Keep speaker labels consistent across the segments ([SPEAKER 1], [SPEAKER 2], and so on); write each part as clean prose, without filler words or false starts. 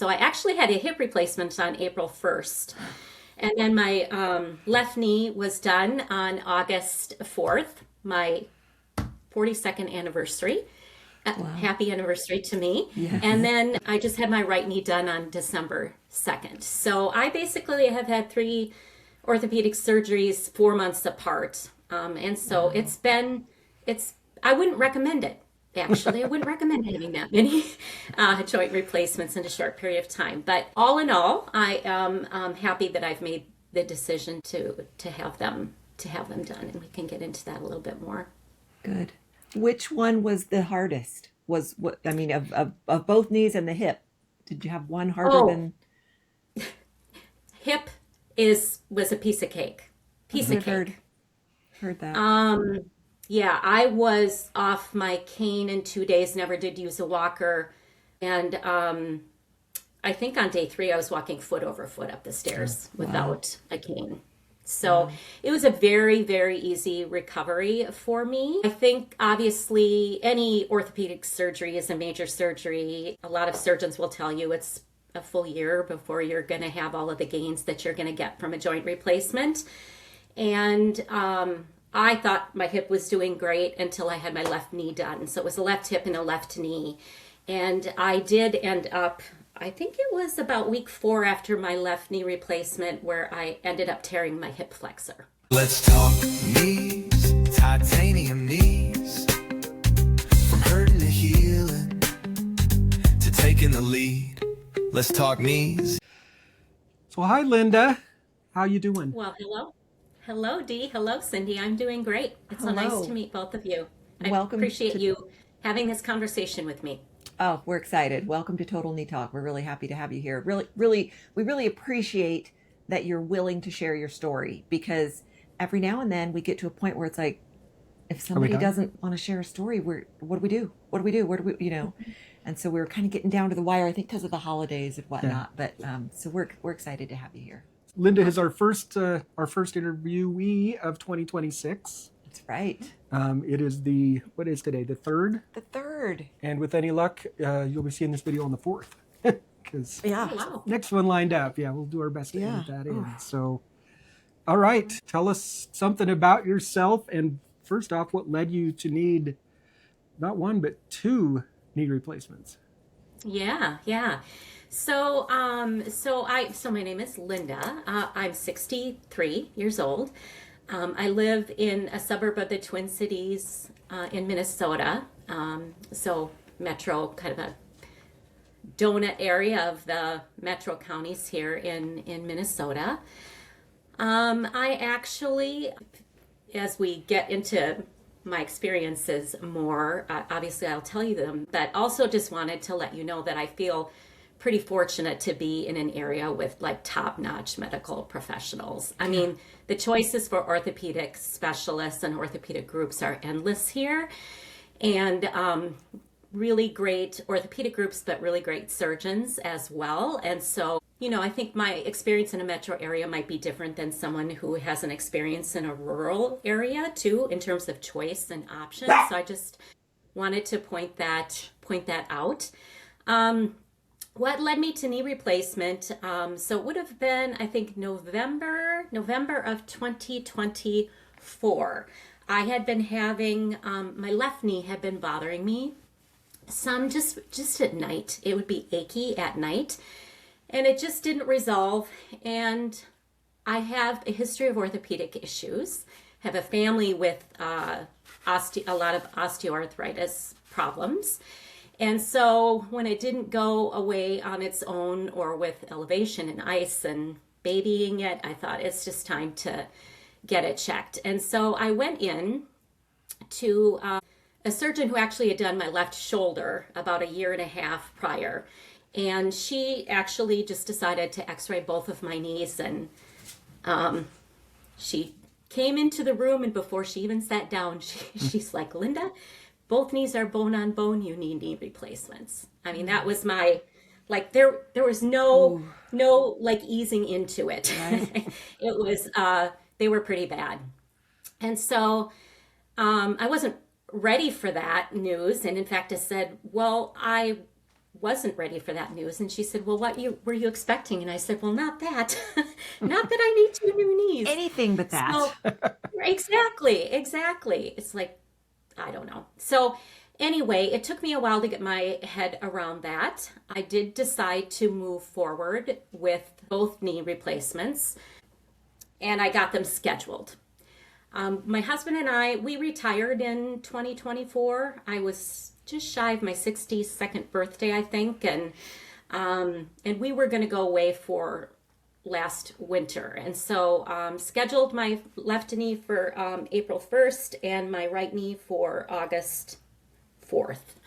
[SPEAKER 1] So I actually had a hip replacement on April 1st. And then my left knee was done on August 4th, my 42nd anniversary.
[SPEAKER 2] Wow.
[SPEAKER 1] Happy anniversary to me. And
[SPEAKER 2] Yes.
[SPEAKER 1] then I just had my right knee done on December 2nd. So I basically have had three orthopedic surgeries 4 months apart. And so
[SPEAKER 2] Wow.
[SPEAKER 1] it's, I wouldn't recommend it. Actually, I wouldn't recommend having that many joint replacements in a short period of time. But all in all, I am happy that I've made the decision to have them done, and we can get into that a little bit more.
[SPEAKER 2] Good. Which one was the hardest? Was what I mean of both knees and the hip? Did you have one harder
[SPEAKER 1] Oh,
[SPEAKER 2] than?
[SPEAKER 1] hip is was a piece of cake.
[SPEAKER 2] That's
[SPEAKER 1] Piece
[SPEAKER 2] what
[SPEAKER 1] of
[SPEAKER 2] I've heard.
[SPEAKER 1] cake.
[SPEAKER 2] Heard that.
[SPEAKER 1] Um, yeah, I was off my cane in 2 days, never did use a walker. And I think on day three, I was walking foot over foot up the stairs
[SPEAKER 2] Wow.
[SPEAKER 1] without a cane. So
[SPEAKER 2] Wow.
[SPEAKER 1] it was a very, very easy recovery for me. I think obviously any orthopedic surgery is a major surgery. A lot of surgeons will tell you it's a full year before you're going to have all of the gains that you're going to get from a joint replacement. And I thought my hip was doing great until I had my left knee done. So it was a left hip and a left knee. And I did end up, I think it was about week 4 after my left knee replacement, where I ended up tearing my hip flexor.
[SPEAKER 3] Let's talk knees, titanium knees, from hurting to healing to taking the lead. Let's talk knees.
[SPEAKER 4] So hi, Linda. How you doing?
[SPEAKER 1] Well, hello. Hello, Dee. Hello, Cindy. I'm doing great. It's so nice to
[SPEAKER 2] Hello.
[SPEAKER 1] meet both of you. I
[SPEAKER 2] Welcome
[SPEAKER 1] appreciate
[SPEAKER 2] to.
[SPEAKER 1] you having this conversation with me.
[SPEAKER 2] Oh, we're excited. Welcome to Total Knee Talk. We're really happy to have you here. Really, really, we really appreciate that you're willing to share your story because every now and then we get to a point where it's like, if
[SPEAKER 4] Are we
[SPEAKER 2] somebody
[SPEAKER 4] done?
[SPEAKER 2] doesn't want to share a story, what do we do? What do we do? Where do we? And so we're kind of getting down to the wire, I think, because of the holidays and
[SPEAKER 4] Yeah.
[SPEAKER 2] whatnot. But so we're excited to have you here.
[SPEAKER 4] Linda is our first interviewee of 2026.
[SPEAKER 2] That's right.
[SPEAKER 4] It is what is today? The 3rd.
[SPEAKER 2] The third.
[SPEAKER 4] And with any luck, you'll be seeing this video on the 4th. Because
[SPEAKER 2] Yeah.
[SPEAKER 1] Oh, wow.
[SPEAKER 4] next one lined up. Yeah, we'll do our best to
[SPEAKER 2] Yeah.
[SPEAKER 4] edit that in. So, all right. Tell us something about yourself. And first off, what led you to need not one, but two knee replacements?
[SPEAKER 1] Yeah, yeah. So my name is Linda. I'm 63 years old. I live in a suburb of the Twin Cities in Minnesota. So metro, kind of a donut area of the metro counties here in Minnesota. I actually, as we get into my experiences more, obviously I'll tell you them, but also just wanted to let you know that I feel pretty fortunate to be in an area with like top-notch medical professionals. I mean, the choices for orthopedic specialists and orthopedic groups are endless here, and really great orthopedic groups, but really great surgeons as well. And so, I think my experience in a metro area might be different than someone who has an experience in a rural area too, in terms of choice and options. So I just wanted to point that out. What led me to knee replacement? So it would have been, I think, November of 2024. I had been having my left knee had been bothering me some just at night. It would be achy at night, and it just didn't resolve. And I have a history of orthopedic issues. Have a family with a lot of osteoarthritis problems. And so when it didn't go away on its own or with elevation and ice and babying it, I thought it's just time to get it checked. And so I went in to a surgeon who actually had done my left shoulder about a year and a half prior. And she actually just decided to x-ray both of my knees. And she came into the room, and before she even sat down, she's like, Linda, both knees are bone on bone. You need knee replacements. I mean, that was my, like, there was
[SPEAKER 2] Ooh,
[SPEAKER 1] no like easing into it.
[SPEAKER 2] right.
[SPEAKER 1] It was, they were pretty bad. And so I wasn't ready for that news. And in fact, I said, well, I wasn't ready for that news. And she said, well, were you expecting? And I said, well, not that. Not that I need two new knees.
[SPEAKER 2] Anything but that.
[SPEAKER 1] So, exactly. It's like, I don't know. So anyway, it took me a while to get my head around that. I did decide to move forward with both knee replacements, and I got them scheduled. My husband and I, we retired in 2024. I was just shy of my 62nd birthday, I think, and we were going to go away for last winter, and so scheduled my left knee for April 1st and my right knee for August 4th.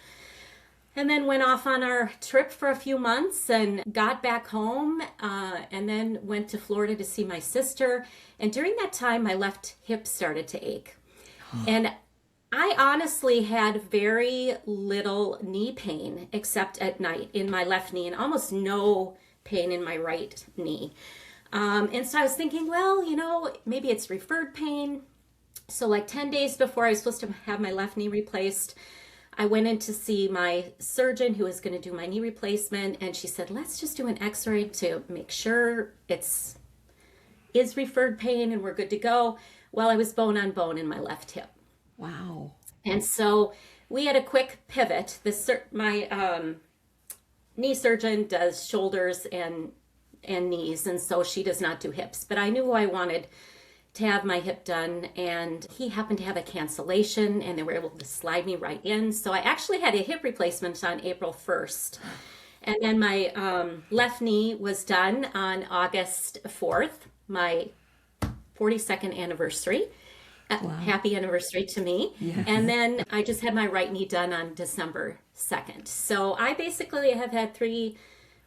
[SPEAKER 1] And then went off on our trip for a few months and got back home, and then went to Florida to see my sister. And during that time, my left hip started to ache. And I honestly had very little knee pain except at night in my left knee, and almost no pain in my right knee. And so I was thinking, well, maybe it's referred pain. So like 10 days before I was supposed to have my left knee replaced, I went in to see my surgeon who was going to do my knee replacement, and she said, let's just do an x-ray to make sure is referred pain and we're good to go. Well, I was bone on bone in my left hip.
[SPEAKER 2] Wow.
[SPEAKER 1] And so we had a quick pivot. My knee surgeon does shoulders and knees, and so she does not do hips. But I knew I wanted to have my hip done, and he happened to have a cancellation, and they were able to slide me right in. So I actually had a hip replacement on April 1st. And then my left knee was done on August 4th, my 42nd anniversary. Wow. Happy anniversary to me. Yes. And then I just had my right knee done on December 2nd. So I basically have had 3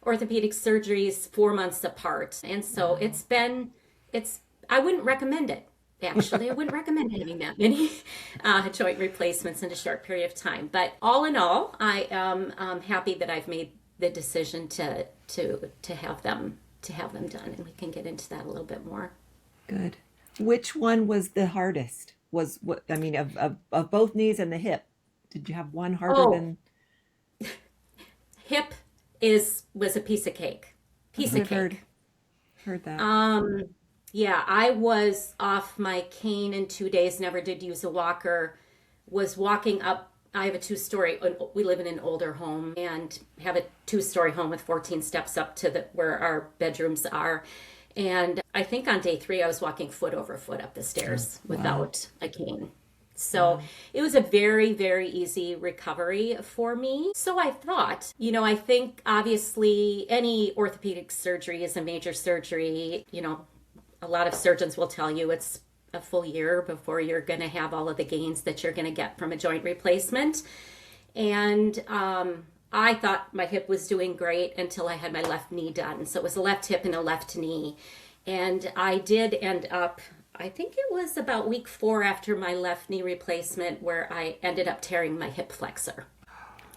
[SPEAKER 1] orthopedic surgeries 4 months apart. And so I wouldn't recommend it. Actually, I wouldn't recommend having that many joint replacements in a short period of time. But all in all, I am happy that I've made the decision to have them done, and we can get into that a little bit more.
[SPEAKER 2] Good. Which one was the hardest? Of both knees and the hip, did you have one harder than?
[SPEAKER 1] Hip was a piece of cake.
[SPEAKER 2] Heard that.
[SPEAKER 1] Yeah, I was off my cane in 2 days, never did use a walker, was walking up. I have a 2-story, we live in an older home and have a 2-story home with 14 steps up to where our bedrooms are. And I think on day 3, I was walking foot over foot up the stairs without a cane. So it was a very, very easy recovery for me. So I thought, I think obviously any orthopedic surgery is a major surgery. A lot of surgeons will tell you it's a full year before you're going to have all of the gains that you're going to get from a joint replacement. And I thought my hip was doing great until I had my left knee done. So it was a left hip and a left knee. And I did end up, I think it was about week 4 after my left knee replacement, where I ended up tearing my hip flexor.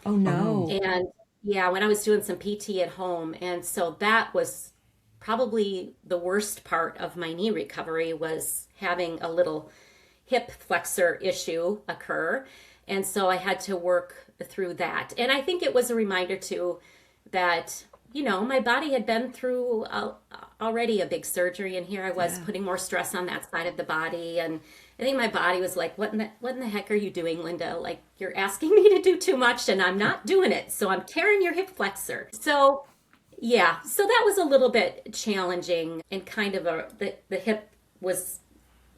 [SPEAKER 2] Oh no.
[SPEAKER 1] And yeah, when I was doing some PT at home. And so that was probably the worst part of my knee recovery, was having a little hip flexor issue occur. And so I had to work through that. And I think it was a reminder too that, my body had been through already a big surgery, and here I was putting more stress on that side of the body. And I think my body was like, what in the heck are you doing, Linda? Like, you're asking me to do too much and I'm not doing it. So I'm tearing your hip flexor. So yeah, so that was a little bit challenging, and kind of the hip was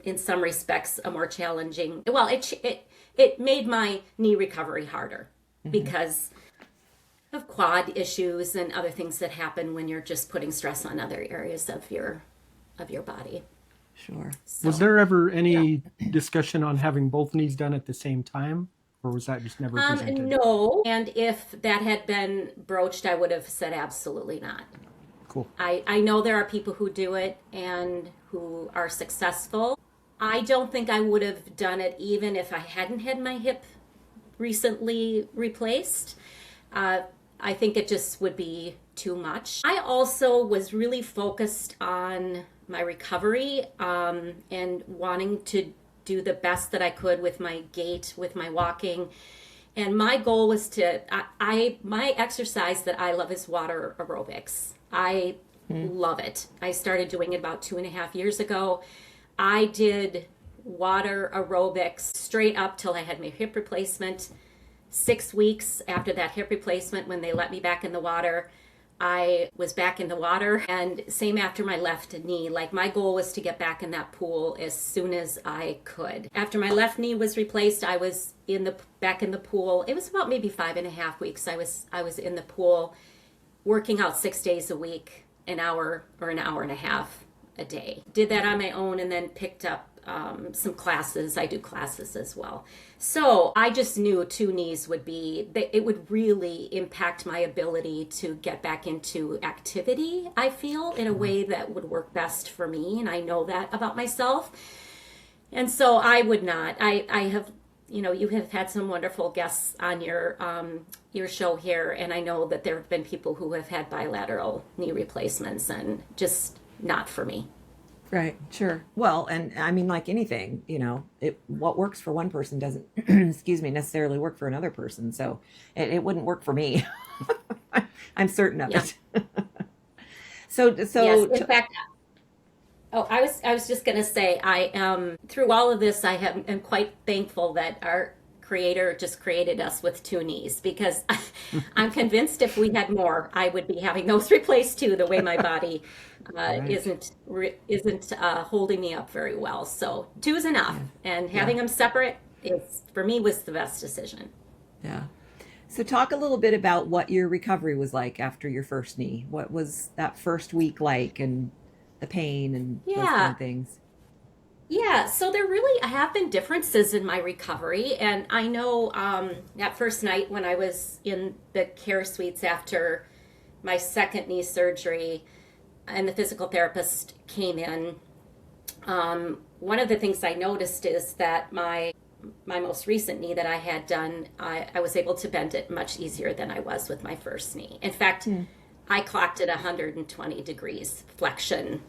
[SPEAKER 1] in some respects a more challenging. Well, it made my knee recovery harder because of quad issues and other things that happen when you're just putting stress on other areas of your body.
[SPEAKER 2] Sure.
[SPEAKER 4] So, was there ever any discussion on having both knees done at the same time? Or was that just never presented?
[SPEAKER 1] No. And if that had been broached, I would have said absolutely not.
[SPEAKER 4] Cool.
[SPEAKER 1] I know there are people who do it and who are successful. I don't think I would have done it even if I hadn't had my hip recently replaced. I think it just would be too much. I also was really focused on my recovery and wanting to do the best that I could with my gait, with my walking. And my goal was my exercise that I love is water aerobics. I love it. I started doing it about 2.5 years ago. I did water aerobics straight up till I had my hip replacement. 6 weeks after that hip replacement, when they let me back in the water, I was back in the water, and same after my left knee. Like, my goal was to get back in that pool as soon as I could. After my left knee was replaced, I was back in the pool. It was about maybe 5.5 weeks. I was in the pool, working out 6 days a week, an hour or an hour and a half a day. Did that on my own, and then picked up some classes. I do classes as well. So I just knew 2 knees it would really impact my ability to get back into activity, I feel, in a way that would work best for me. And I know that about myself. And so I would not. I have, you have had some wonderful guests on your show here. And I know that there have been people who have had bilateral knee replacements, and just not for me.
[SPEAKER 2] Right, sure. Well, and I mean, like anything, what works for one person doesn't, excuse me, necessarily work for another person. So it wouldn't work for me. I'm certain of it. So
[SPEAKER 1] yes, in fact, I was just going to say, I am, through all of this, am quite thankful that our Creator just created us with 2 knees, because I'm convinced if we had more, I would be having those replaced too, the way my body isn't holding me up very well. So 2 is enough, and having them separate for me was the best decision.
[SPEAKER 2] Yeah. So talk a little bit about what your recovery was like after your first knee. What was that first week like, and the pain and those kind of things?
[SPEAKER 1] Yeah, so there really have been differences in my recovery. And I know that first night when I was in the care suites after my second knee surgery, and the physical therapist came in, one of the things I noticed is that my most recent knee that I had done, I was able to bend it much easier than I was with my first knee. In fact, I clocked at 120 degrees flexion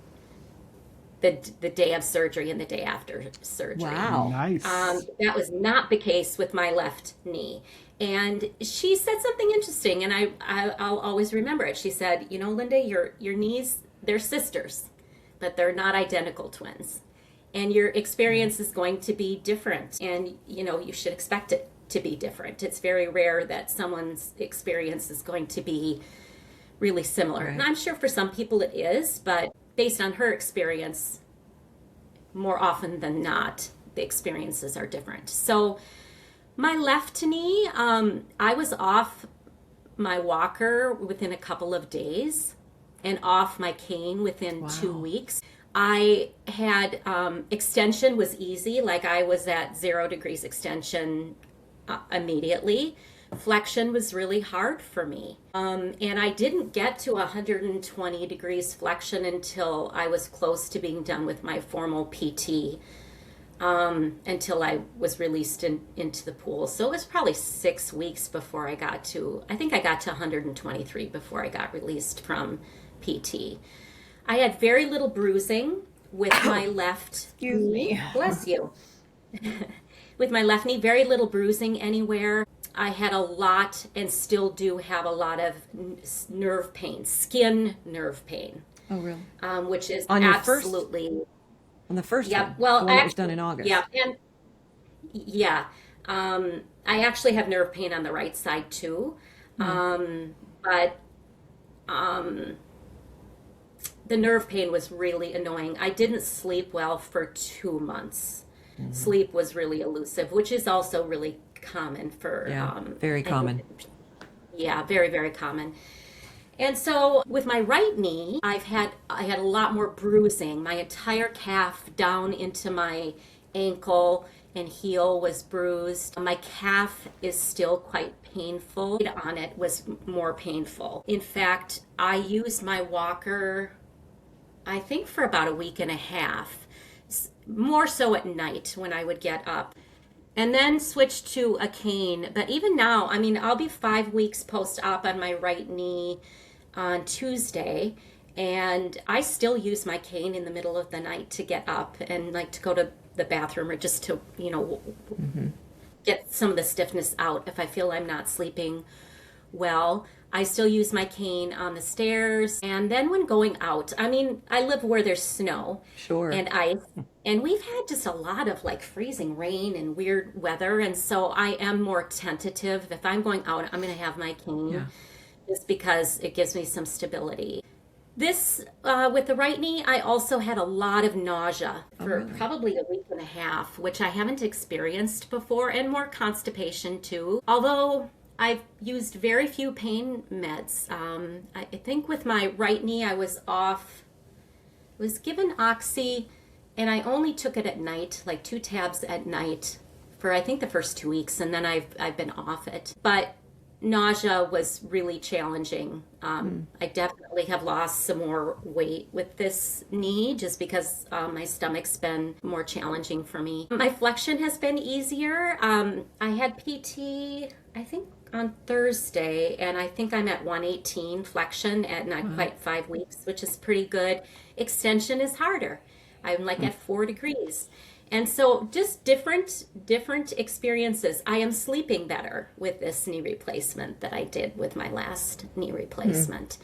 [SPEAKER 1] the day of surgery and the day after surgery.
[SPEAKER 2] Wow.
[SPEAKER 4] Nice.
[SPEAKER 1] That was not the case with my left knee. And she said something interesting, and I'll always remember it. She said, Linda, your knees, they're sisters, but they're not identical twins. And your experience is going to be different. And, you should expect it to be different. It's very rare that someone's experience is going to be really similar.
[SPEAKER 2] Right.
[SPEAKER 1] And I'm sure for some people it is, but based on her experience, more often than not, the experiences are different. So my left knee, I was off my walker within a couple of days and off my cane within 2 weeks. I had extension was easy. Like, I was at 0 degrees extension immediately. Flexion was really hard for me. And I didn't get to 120 degrees flexion until I was close to being done with my formal PT, until I was released into the pool. So it was probably 6 weeks before I got to 123 before I got released from PT. I had very little bruising with my left
[SPEAKER 2] Excuse me.
[SPEAKER 1] Bless you. With my left knee, very little bruising anywhere. I had a lot, and still do have a lot of nerve pain, skin nerve pain.
[SPEAKER 2] Oh, really?
[SPEAKER 1] Which is
[SPEAKER 2] On your
[SPEAKER 1] absolutely...
[SPEAKER 2] On the first one?
[SPEAKER 1] Well,
[SPEAKER 2] the one that was done in August.
[SPEAKER 1] Yeah, and I actually have nerve pain on the right side too. But the nerve pain was really annoying. I didn't sleep well for 2 months. Sleep was really elusive, which is also really common for
[SPEAKER 2] very common.
[SPEAKER 1] Very, very common. And so with my right knee, I had a lot more bruising. My entire calf down into my ankle and heel was bruised. My calf is still quite painful. On it was more painful. In fact, I used my walker, I think, for about a week and a half, more so at night when I would get up. And then switched to a cane. But even now, I mean, I'll be 5 weeks post-op on my right knee on Tuesday, and I still use my cane in the middle of the night to get up and like to go to the bathroom, or just to, get some of the stiffness out if I feel I'm not sleeping well. I still use my cane on the stairs. And then when going out, I mean, I live where there's snow
[SPEAKER 2] Sure.
[SPEAKER 1] and ice, and we've had just a lot of like freezing rain and weird weather. And so I am more tentative. If I'm going out, I'm going to have my cane
[SPEAKER 2] Yeah.
[SPEAKER 1] just because it gives me some stability. This, with the right knee, I also had a lot of nausea for
[SPEAKER 2] really?
[SPEAKER 1] probably a week and a half, which I haven't experienced before, and more constipation too. Although I've used very few pain meds. I think with my right knee, I was given Oxy, and I only took it at night, like 2 tabs at night for I think the first 2 weeks, and then I've been off it. But nausea was really challenging. I definitely have lost some more weight with this knee just because my stomach's been more challenging for me. My flexion has been easier. I had PT, I think on Thursday, and I think I'm at 118 flexion at not quite 5 weeks, which is pretty good. Extension is harder. I'm like at 4 degrees. And so just different experiences. I am sleeping better with this knee replacement that I did with my last knee replacement.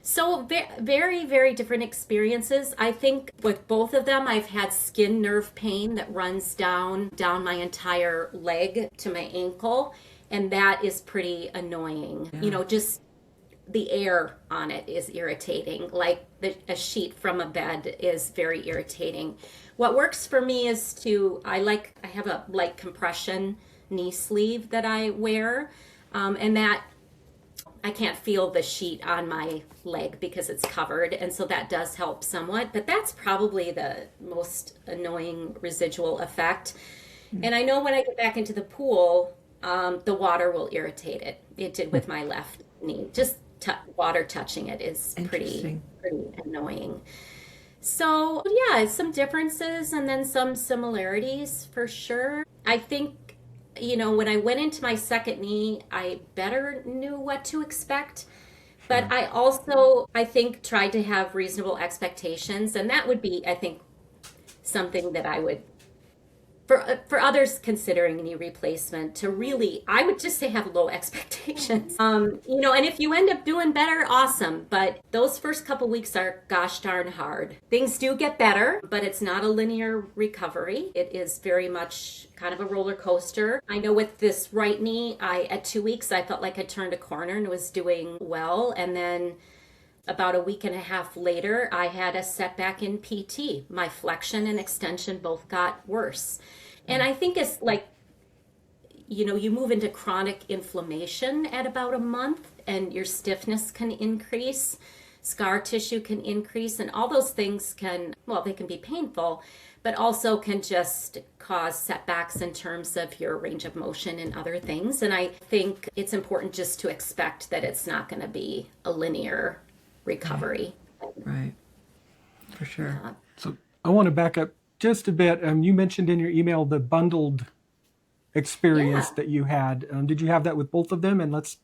[SPEAKER 1] So very, very different experiences. I think with both of them, I've had skin nerve pain that runs down my entire leg to my ankle. And that is pretty annoying.
[SPEAKER 2] Yeah.
[SPEAKER 1] You know, just the air on it is irritating. Like a sheet from a bed is very irritating. What works for me is I have a light compression knee sleeve that I wear, and that I can't feel the sheet on my leg because it's covered, and so that does help somewhat, but that's probably the most annoying residual effect. And I know when I get back into the pool, the water will irritate it. It did with my left knee. Just water touching it is pretty annoying. So yeah, some differences and then some similarities for sure. I think, when I went into my second knee, I better knew what to expect. But I also, I think, tried to have reasonable expectations. And that would be, I think, something that I would, for others considering knee replacement, I would just say have low expectations. And if you end up doing better, awesome. But those first couple weeks are gosh darn hard. Things do get better, but it's not a linear recovery. It is very much kind of a roller coaster. I know with this right knee, at 2 weeks, I felt like I turned a corner and was doing well. And then about a week and a half later, I had a setback in PT. My flexion and extension both got worse. And I think it's like, you move into chronic inflammation at about a month and your stiffness can increase, scar tissue can increase, and all those things they can be painful, but also can just cause setbacks in terms of your range of motion and other things. And I think it's important just to expect that it's not going to be a linear recovery.
[SPEAKER 2] Right. For sure.
[SPEAKER 4] So I want to back up just a bit. You mentioned in your email the bundled experience that you had. Did you have that with both of them? And let's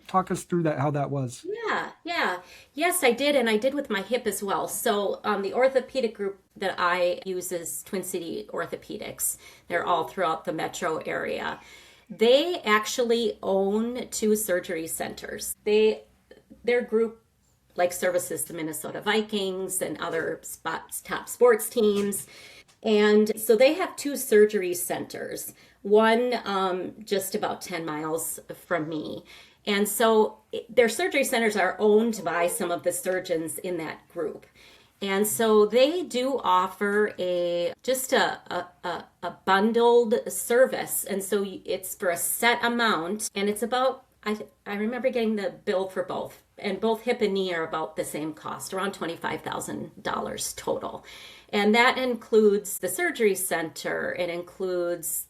[SPEAKER 4] talk us through how that was.
[SPEAKER 1] Yeah. Yes, I did. And I did with my hip as well. So the orthopedic group that I use is Twin City Orthopedics. They're all throughout the metro area. They actually own 2 surgery centers. Their group services the Minnesota Vikings and other top sports teams. And so they have 2 surgery centers, one just about 10 miles from me. And so their surgery centers are owned by some of the surgeons in that group. And so they do offer a bundled service. And so it's for a set amount, and it's about, I remember getting the bill for both, and both hip and knee are about the same cost, around $25,000 total. And that includes the surgery center. It includes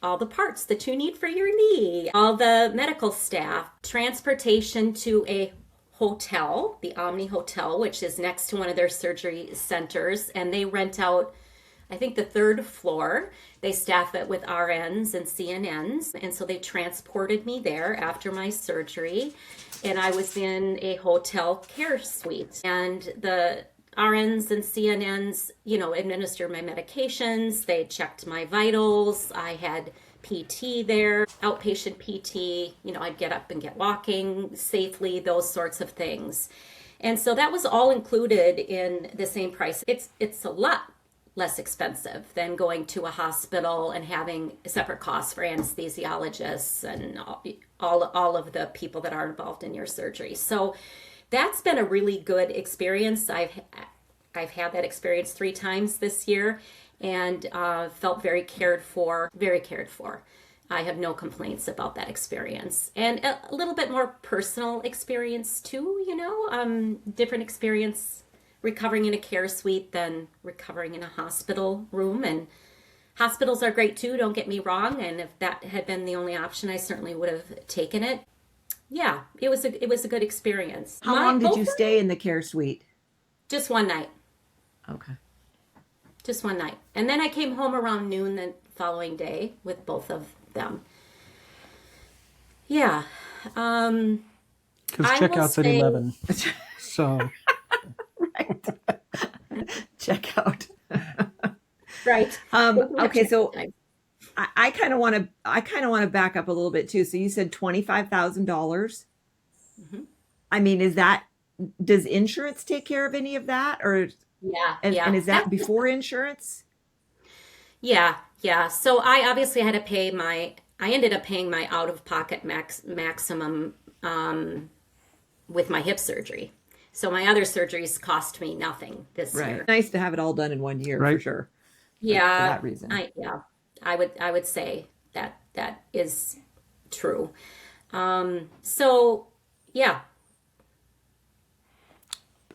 [SPEAKER 1] all the parts that you need for your knee, all the medical staff, transportation to a hotel, the Omni Hotel, which is next to one of their surgery centers. And they rent out, I think, the 3rd floor. They staff it with RNs and CNNs. And so they transported me there after my surgery. And I was in a hotel care suite. And the RNs and CNNs, administered my medications. They checked my vitals. I had PT there, outpatient PT. I'd get up and get walking safely, those sorts of things. And so that was all included in the same price. It's a lot less expensive than going to a hospital and having separate costs for anesthesiologists and all of the people that are involved in your surgery. So that's been a really good experience. I've had that experience 3 times this year, and felt very cared for, very cared for. I have no complaints about that experience. And a little bit more personal experience too, different experience recovering in a care suite than recovering in a hospital room. And hospitals are great too, don't get me wrong. And if that had been the only option, I certainly would have taken it. Yeah, it was a good experience.
[SPEAKER 2] How long did you stay in the care suite?
[SPEAKER 1] Just one night.
[SPEAKER 2] Okay.
[SPEAKER 1] Just one night. And then I came home around noon the following day with both of them. Yeah.
[SPEAKER 4] Because
[SPEAKER 1] I will
[SPEAKER 4] checkout's at
[SPEAKER 1] say-
[SPEAKER 4] 11. So
[SPEAKER 2] Right. Check out.
[SPEAKER 1] Right.
[SPEAKER 2] Okay, so I kind of want to back up a little bit too. So you said $25,000.
[SPEAKER 1] Mm-hmm.
[SPEAKER 2] I mean, does insurance take care of any of that, or
[SPEAKER 1] Yeah.
[SPEAKER 2] and is that before insurance?
[SPEAKER 1] Yeah. So I obviously had to pay I ended up paying my out-of-pocket maximum with my hip surgery. So my other surgeries cost me nothing this year.
[SPEAKER 2] Nice to have it all done in one year, for
[SPEAKER 4] Right.
[SPEAKER 2] sure.
[SPEAKER 1] Yeah.
[SPEAKER 2] For that reason.
[SPEAKER 1] I would say that is true. So yeah.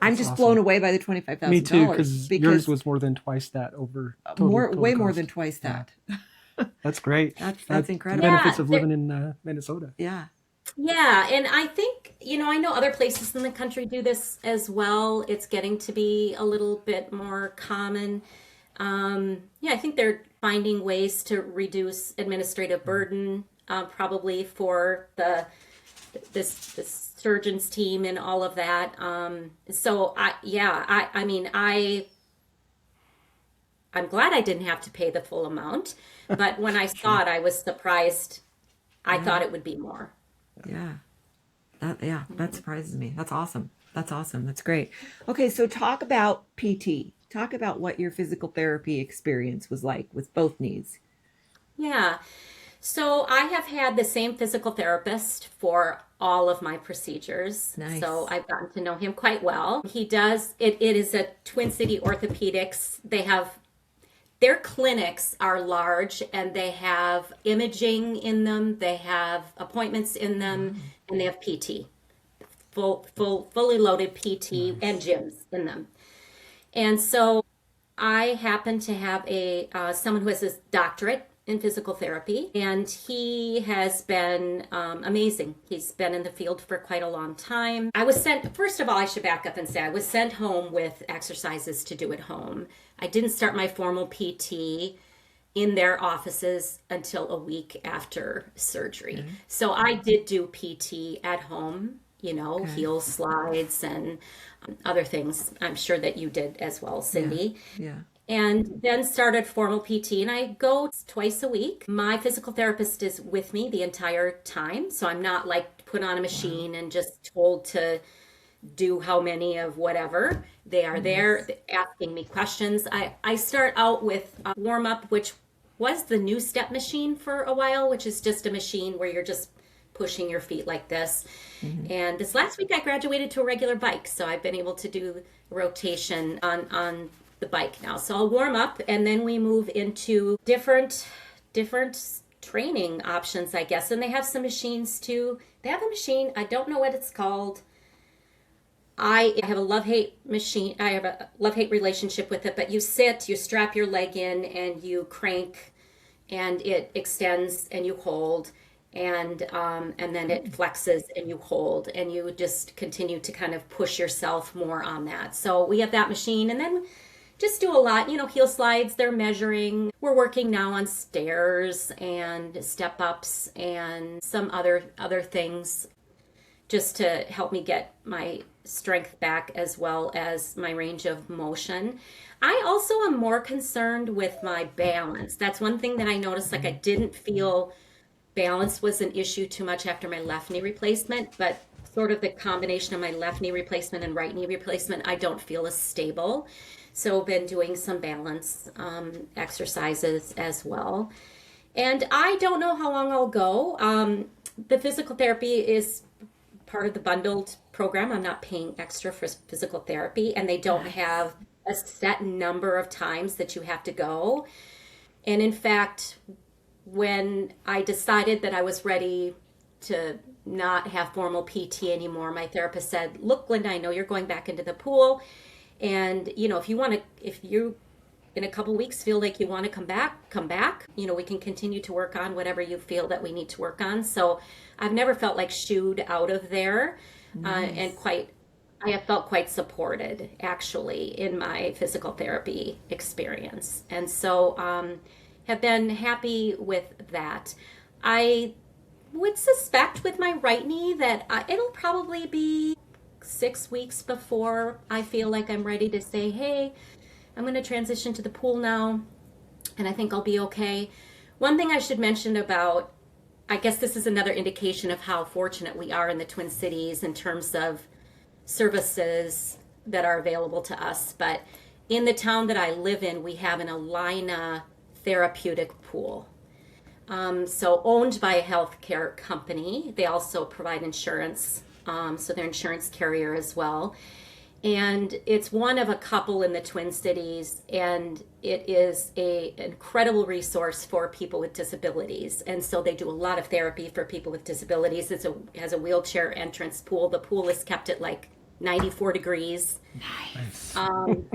[SPEAKER 2] I'm just
[SPEAKER 4] awesome.
[SPEAKER 2] blown away by the $25,000.
[SPEAKER 4] me too, because yours was more than twice that over total
[SPEAKER 2] way more
[SPEAKER 4] cost.
[SPEAKER 2] than twice that.
[SPEAKER 4] That's great.
[SPEAKER 2] That's incredible.
[SPEAKER 4] The benefits
[SPEAKER 1] Yeah,
[SPEAKER 4] of living in Minnesota.
[SPEAKER 2] Yeah.
[SPEAKER 1] Yeah, and I think, I know other places in the country do this as well. It's getting to be a little bit more common. I think they're finding ways to reduce administrative burden, probably for this surgeons team and all of that. I'm glad I didn't have to pay the full amount, but when I saw it, I was surprised. I thought it would be more.
[SPEAKER 2] Yeah. That surprises me. That's awesome. That's great. Okay, so talk about PT. Talk about what your physical therapy experience was like with both knees.
[SPEAKER 1] Yeah. So I have had the same physical therapist for all of my procedures.
[SPEAKER 2] Nice.
[SPEAKER 1] So I've gotten to know him quite well. He does, it is a Twin City Orthopedics. Their clinics are large and they have imaging in them. They have appointments in them, and they have PT, fully loaded PT and gyms in them. And so I happen to have someone who has a doctorate in physical therapy, and he has been amazing. He's been in the field for quite a long time. First of all, I should back up and say I was sent home with exercises to do at home. I didn't start my formal PT in their offices until a week after surgery. Mm-hmm. So I did do PT at home, heel slides and other things. I'm sure that you did as well, Cindy.
[SPEAKER 2] Yeah.
[SPEAKER 1] And then started formal PT, and I go twice a week. My physical therapist is with me the entire time, so I'm not like put on a machine and just told to do how many of whatever. They are there asking me questions. I start out with a warm-up, which was the new step machine for a while, which is just a machine where you're just pushing your feet like this. Mm-hmm. And this last week I graduated to a regular bike, so I've been able to do rotation on the bike now. So I'll warm up, and then we move into different training options, I guess. And they have some machines too. They have a machine, I don't know what it's called. I have a love-hate machine. I have a love-hate relationship with it, but you strap your leg in and you crank and it extends and you hold, and then it flexes and you hold, and you just continue to kind of push yourself more on that. So we have that machine, and then just do a lot, heel slides, they're measuring. We're working now on stairs and step ups and some other things. just to help me get my strength back as well as my range of motion. I also am more concerned with my balance. That's one thing that I noticed, like I didn't feel balance was an issue too much after my left knee replacement, but sort of the combination of my left knee replacement and right knee replacement, I don't feel as stable. So I've been doing some balance exercises as well. And I don't know how long I'll go. The physical therapy is part of the bundled program. I'm not paying extra for physical therapy, and they don't have a set number of times that you have to go. And in fact, when I decided that I was ready to not have formal PT anymore, my therapist said, "Look, Linda, I know you're going back into the pool. And, if you in a couple weeks feel like you want to come back. We can continue to work on whatever you feel that we need to work on." So I've never felt like shooed out of there. And I have felt quite supported actually in my physical therapy experience. And so have been happy with that. I would suspect with my right knee that it'll probably be 6 weeks before I feel like I'm ready to say, hey, I'm going to transition to the pool now, and I think I'll be okay. One thing I should mention about, I guess this is another indication of how fortunate we are in the Twin Cities in terms of services that are available to us. But in the town that I live in, we have an Alina therapeutic pool. So owned by a healthcare company. They also provide insurance, so they're insurance carrier as well. And it's one of a couple in the Twin Cities, and it is an incredible resource for people with disabilities. And so they do a lot of therapy for people with disabilities. It has a wheelchair entrance pool. The pool is kept at like 94 degrees.
[SPEAKER 4] Nice.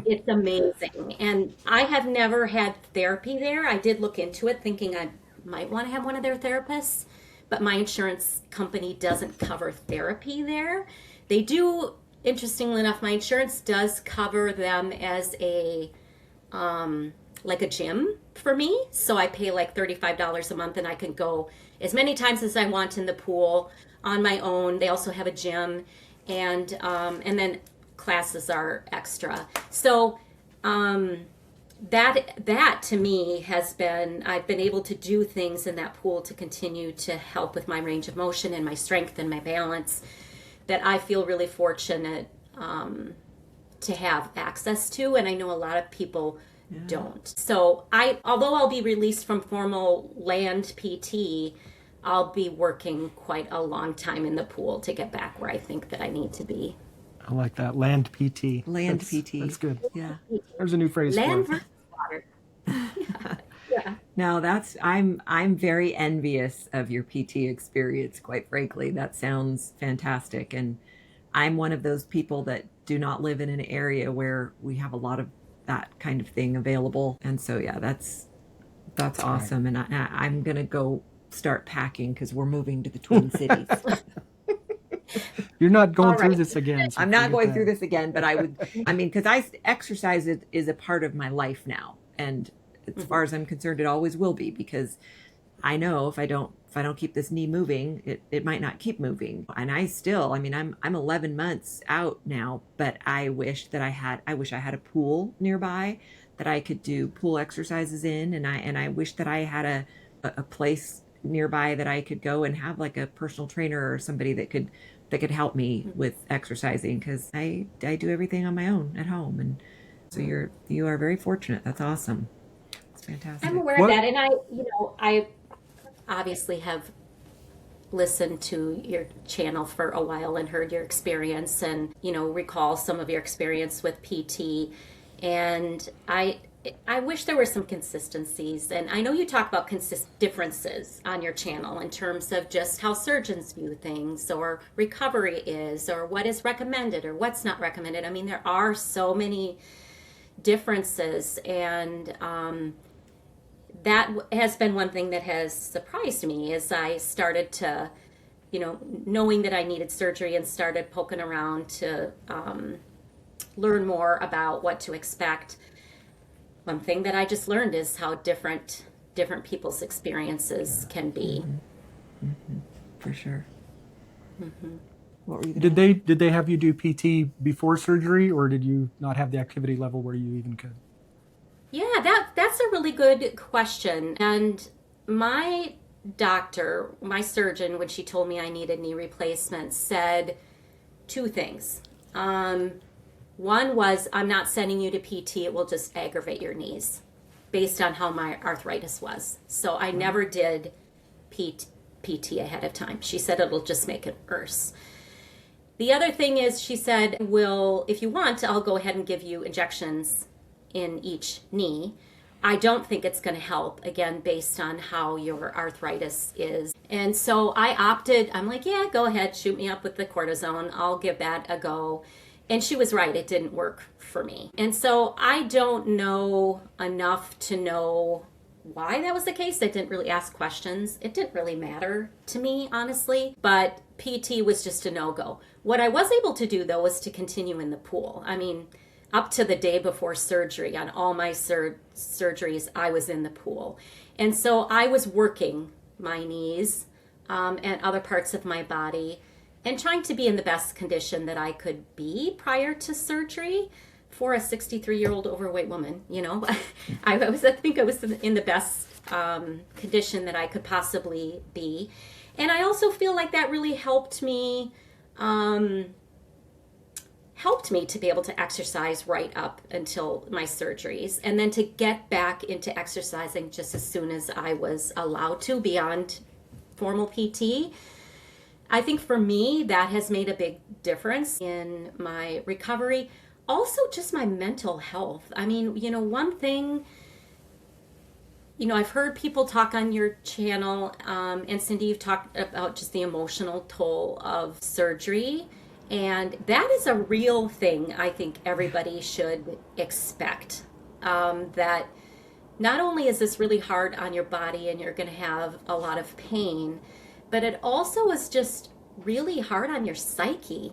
[SPEAKER 1] It's amazing. And I have never had therapy there. I did look into it thinking I might want to have one of their therapists, but my insurance company doesn't cover therapy there. They do. Interestingly enough, my insurance does cover them as a like a gym for me. So I pay like $35 a month, and I can go as many times as I want in the pool on my own. They also have a gym, and then classes are extra. So that to me has been, I've been able to do things in that pool to continue to help with my range of motion and my strength and my balance, that I feel really fortunate to have access to, and I know a lot of people don't. So although I'll be released from formal land PT, I'll be working quite a long time in the pool to get back where I think that I need to be.
[SPEAKER 4] I like that. Land PT.
[SPEAKER 2] Land
[SPEAKER 4] That's-
[SPEAKER 2] PT.
[SPEAKER 4] That's good.
[SPEAKER 2] Yeah.
[SPEAKER 4] There's a new phrase
[SPEAKER 1] Land
[SPEAKER 4] for it.
[SPEAKER 1] versus water. Yeah.
[SPEAKER 2] No, I'm very envious of your PT experience, quite frankly. That sounds fantastic. And I'm one of those people that do not live in an area where we have a lot of that kind of thing available. And so, yeah, that's awesome. And I'm going to go start packing because we're moving to the Twin Cities.
[SPEAKER 4] You're not going
[SPEAKER 1] All
[SPEAKER 4] through
[SPEAKER 1] right.
[SPEAKER 4] this again. so
[SPEAKER 2] I'm not
[SPEAKER 4] forget
[SPEAKER 2] going
[SPEAKER 4] that.
[SPEAKER 2] through this again, but because exercise is a part of my life now. And as far as I'm concerned, it always will be, because I know if I don't keep this knee moving, it might not keep moving. And I'm 11 months out now, but I wish I had a pool nearby that I could do pool exercises in. And I wish that I had a place nearby that I could go and have like a personal trainer or somebody that could help me with exercising, because I do everything on my own at home. And so you are very fortunate. That's awesome. It's fantastic.
[SPEAKER 1] I'm aware
[SPEAKER 4] What-
[SPEAKER 1] of that, and I obviously have listened to your channel for a while and heard your experience, and recall some of your experience with PT. And I wish there were some consistencies, and I know you talk about differences on your channel in terms of just how surgeons view things, or recovery is, or what is recommended or what's not recommended. I mean, there are so many differences, and that has been one thing that has surprised me as I started to, knowing that I needed surgery, and started poking around to learn more about what to expect. One thing that I just learned is how different people's experiences can be.
[SPEAKER 2] For sure. What were you gonna
[SPEAKER 4] Did they have you do PT before surgery, or did you not have the activity level where you even could?
[SPEAKER 1] Yeah, that's a really good question. And my doctor, my surgeon, when she told me I needed knee replacements, said two things. One was, I'm not sending you to PT, it will just aggravate your knees based on how my arthritis was. So I never did PT ahead of time. She said it'll just make it worse. The other thing is, she said, if you want, I'll go ahead and give you injections in each knee. I don't think it's going to help, again, based on how your arthritis is. And so I opted, I'm like, yeah, go ahead, shoot me up with the cortisone. I'll give that a go. And she was right, it didn't work for me. And so I don't know enough to know why that was the case. I didn't really ask questions. It didn't really matter to me, honestly. But PT was just a no-go. What I was able to do, though, was to continue in the pool. I mean, up to the day before surgery, on all my surgeries, I was in the pool. And so I was working my knees and other parts of my body and trying to be in the best condition that I could be prior to surgery for a 63-year-old overweight woman. You know, I think I was in the best condition that I could possibly be. And I also feel like that really helped me to be able to exercise right up until my surgeries, and then to get back into exercising just as soon as I was allowed to beyond formal PT. I think for me, that has made a big difference in my recovery. Also, just my mental health. I mean, you know, one thing, you know, I've heard people talk on your channel, and Cindy, you've talked about just the emotional toll of surgery. And that is a real thing I think everybody should expect. That not only is this really hard on your body and you're going to have a lot of pain, but it also is just really hard on your psyche.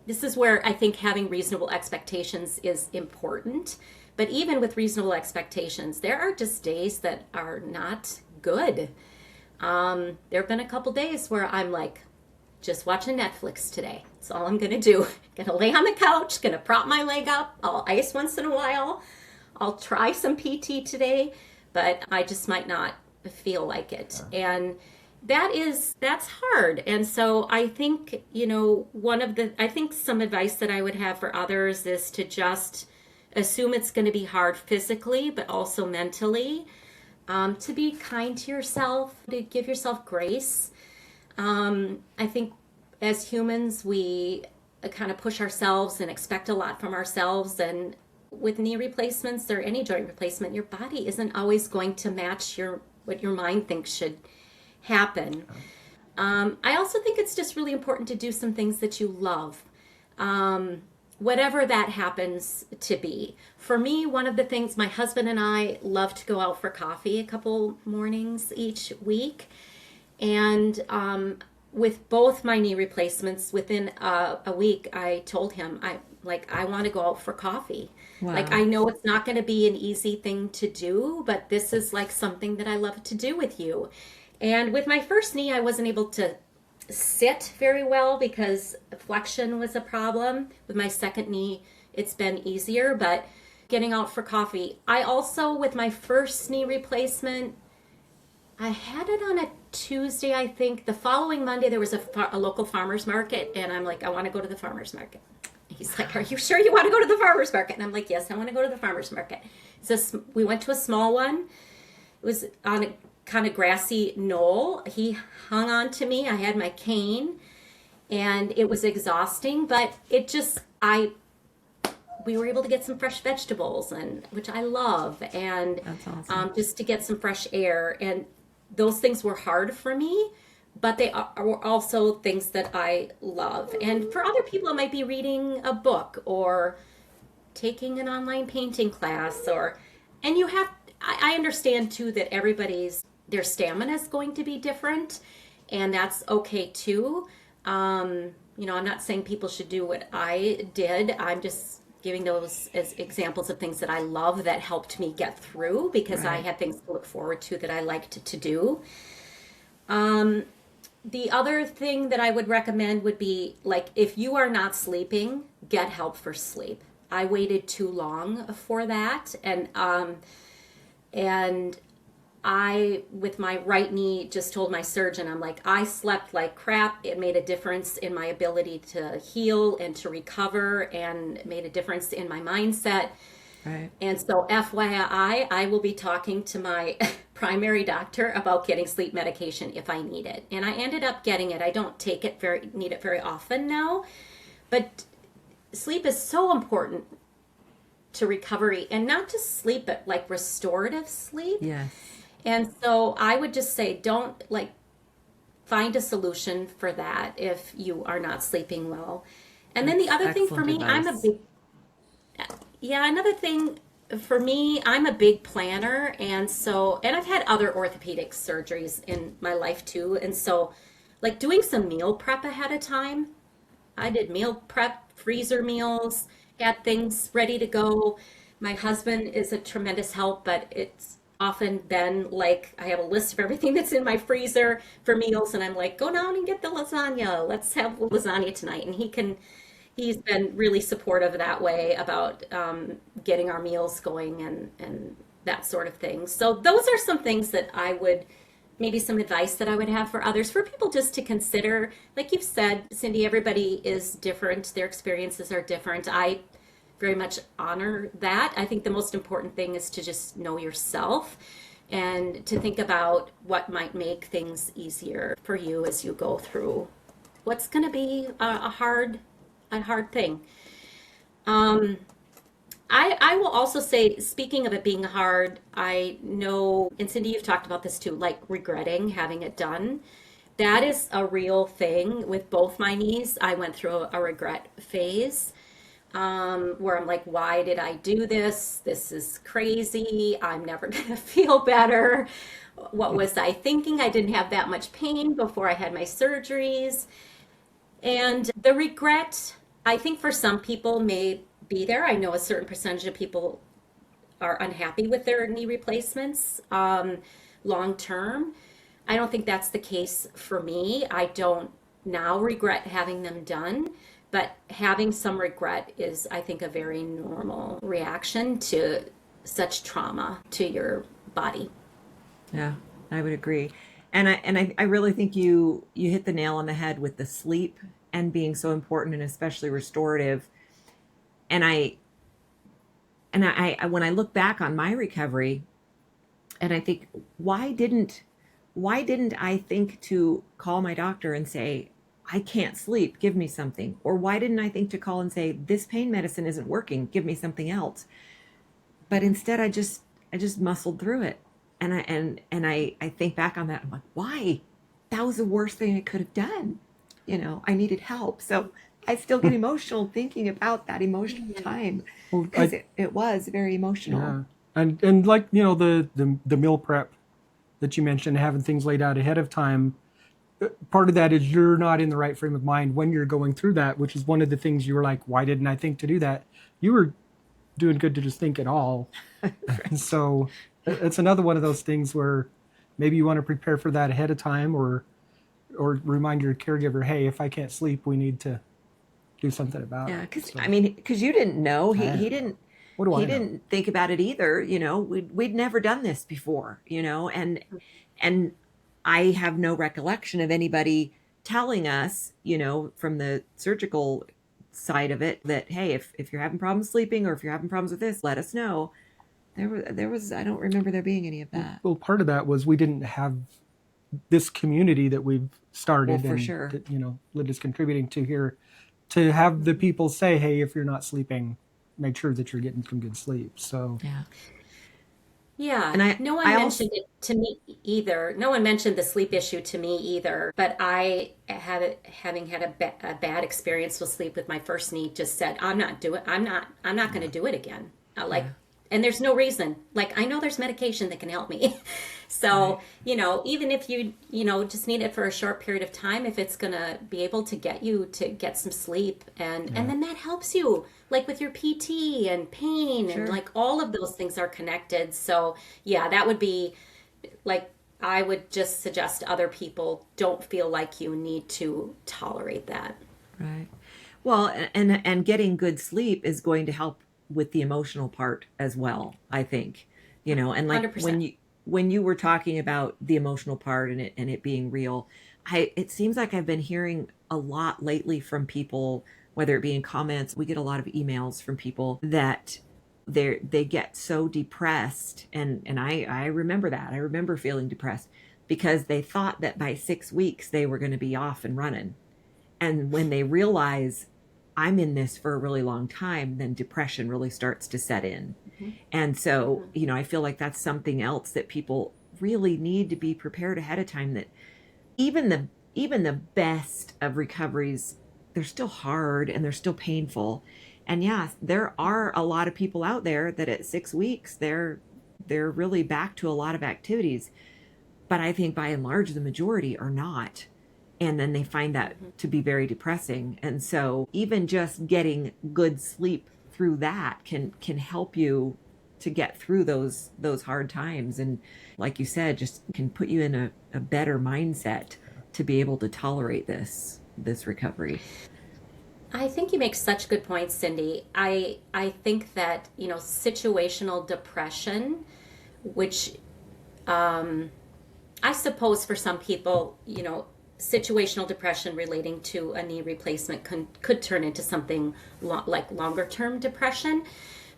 [SPEAKER 1] This is where I think having reasonable expectations is important. But even with reasonable expectations, there are just days that are not good. There have been a couple days where I'm like, just watching Netflix today. That's all I'm going to do. Going to lay on the couch, going to prop my leg up. I'll ice once in a while. I'll try some PT today, but I just might not feel like it. And that's hard. And so I think, you know, I think some advice that I would have for others is to just assume it's going to be hard physically, but also mentally, to be kind to yourself, to give yourself grace. I think as humans, we kind of push ourselves and expect a lot from ourselves. And with knee replacements or any joint replacement, your body isn't always going to match what your mind thinks should happen. I also think it's just really important to do some things that you love, whatever that happens to be. For me, one of the things, my husband and I love to go out for coffee a couple mornings each week. And with both my knee replacements, within a week, I told him, I want to go out for coffee.
[SPEAKER 2] Wow.
[SPEAKER 1] Like, I know it's not going to be an easy thing to do, but this is like something that I love to do with you. And with my first knee, I wasn't able to sit very well because flexion was a problem. With my second knee, it's been easier, but getting out for coffee. I also, with my first knee replacement, I had it on a Tuesday, I think. The following Monday, there was a local farmer's market, and I'm like, I want to go to the farmer's market. He's like, are you sure you want to go to the farmer's market? And I'm like, yes, I want to go to the farmer's market. So we went to a small one. It was on a kind of grassy knoll. He hung on to me. I had my cane, and it was exhausting, but we were able to get some fresh vegetables, which I love, and
[SPEAKER 2] That's awesome.
[SPEAKER 1] just to get some fresh air. And those things were hard for me, but they were also things that I love. And for other people, it might be reading a book or taking an online painting class, and I understand too that their stamina is going to be different, and that's okay too. I'm not saying people should do what I did. I'm just giving those as examples of things that I love that helped me get through, because I
[SPEAKER 2] Right.
[SPEAKER 1] had things to look forward to that I liked to do. The other thing that I would recommend would be like if you are not sleeping, get help for sleep. I waited too long for that, and I, with my right knee, just told my surgeon, I'm like, I slept like crap. It made a difference in my ability to heal and to recover, and made a difference in my mindset.
[SPEAKER 2] Right.
[SPEAKER 1] And so, FYI, I will be talking to my primary doctor about getting sleep medication if I need it. And I ended up getting it. I don't need it very often now, but sleep is so important to recovery, and not just sleep, but like restorative sleep.
[SPEAKER 2] Yes.
[SPEAKER 1] And so I would just say, don't like find a solution for that if you are not sleeping well. And then the other thing for me,
[SPEAKER 2] Excellent
[SPEAKER 1] another thing for me, I'm a big planner. And I've had other orthopedic surgeries in my life too. And so like doing some meal prep ahead of time, I did meal prep, freezer meals, had things ready to go. My husband is a tremendous help, but it's often been like I have a list of everything that's in my freezer for meals, and I'm like, go down and get the lasagna. Let's have lasagna tonight. And he's been really supportive that way about getting our meals going and that sort of thing. So those are some things that maybe some advice that I would have for others, for people just to consider. Like you've said, Cindy, everybody is different. Their experiences are different. I very much honor that. I think the most important thing is to just know yourself and to think about what might make things easier for you as you go through what's going to be a hard thing. I will also say, speaking of it being hard, I know, and Cindy, you've talked about this too, like regretting having it done. That is a real thing with both my knees. I went through a regret phase where I'm like, why did I do this? This is crazy. I'm never going to feel better. What was I thinking? I didn't have that much pain before I had my surgeries. And the regret, I think for some people may be there. I know a certain percentage of people are unhappy with their knee replacements long term. I don't think that's the case for me. I don't now regret having them done, but having some regret is, I think, a very normal reaction to such trauma to your body.
[SPEAKER 2] Yeah, I would agree. And I really think you hit the nail on the head with the sleep and being so important, and especially restorative. And I when I look back on my recovery, and I think, why didn't I think to call my doctor and say, I can't sleep, give me something? Or why didn't I think to call and say, this pain medicine isn't working, give me something else? But instead I just muscled through it. And I think back on that, I'm like, why? That was the worst thing I could have done. I needed help. So I still get emotional thinking about that emotional time, because it was very emotional.
[SPEAKER 4] Yeah. And like, the meal prep that you mentioned, having things laid out ahead of time, part of that is you're not in the right frame of mind when you're going through that, which is one of the things you were like, why didn't I think to do that? You were doing good to just think at all. And so it's another one of those things where maybe you want to prepare for that ahead of time, or remind your caregiver, hey, if I can't sleep, we need to do something about
[SPEAKER 2] Yeah,
[SPEAKER 4] it.
[SPEAKER 2] because you didn't know. He didn't.
[SPEAKER 4] What do I know?
[SPEAKER 2] Didn't think about it either. We'd never done this before. And I have no recollection of anybody telling us, from the surgical side of it, that, hey, if you're having problems sleeping, or if you're having problems with this, let us know. There was I don't remember there being any of that.
[SPEAKER 4] Well, part of that was we didn't have this community that we've started,
[SPEAKER 2] Well, for
[SPEAKER 4] and
[SPEAKER 2] sure.
[SPEAKER 4] that, Lynn is contributing to here, to have the people say, hey, if you're not sleeping, make sure that you're getting some good sleep. So
[SPEAKER 2] Yeah.
[SPEAKER 1] Yeah,
[SPEAKER 2] And
[SPEAKER 1] no one
[SPEAKER 2] I
[SPEAKER 1] mentioned it to me either. No one mentioned the sleep issue to me either. But having had a bad experience with sleep with my first knee, just said, I'm not going to do it again. And there's no reason. Like, I know there's medication that can help me. So, even if you just need it for a short period of time, if it's going to be able to get you to get some sleep, and then that helps you, like with your PT and pain,
[SPEAKER 2] Sure.
[SPEAKER 1] and like all of those things are connected. So, yeah, that would be like I would just suggest other people don't feel like you need to tolerate that.
[SPEAKER 2] Right. Well, and getting good sleep is going to help with the emotional part as well, I think. And like
[SPEAKER 1] 100%.
[SPEAKER 2] when you were talking about the emotional part and it being real, it seems like I've been hearing a lot lately from people, whether it be in comments, we get a lot of emails from people that they get so depressed, and I remember that. I remember feeling depressed because they thought that by 6 weeks they were going to be off and running. And when they realize I'm in this for a really long time, then depression really starts to set in. And so, I feel like that's something else that people really need to be prepared ahead of time, that even the best of recoveries, they're still hard and they're still painful. And yes, there are a lot of people out there that at 6 weeks they're really back to a lot of activities. But I think by and large the majority are not. And then they find that to be very depressing. And so even just getting good sleep through that can help you to get through those hard times. And like you said, just can put you in a better mindset to be able to tolerate this recovery.
[SPEAKER 1] I think you make such good points, Cindy. I think that, situational depression, which I suppose for some people, situational depression relating to a knee replacement could turn into something like longer term depression.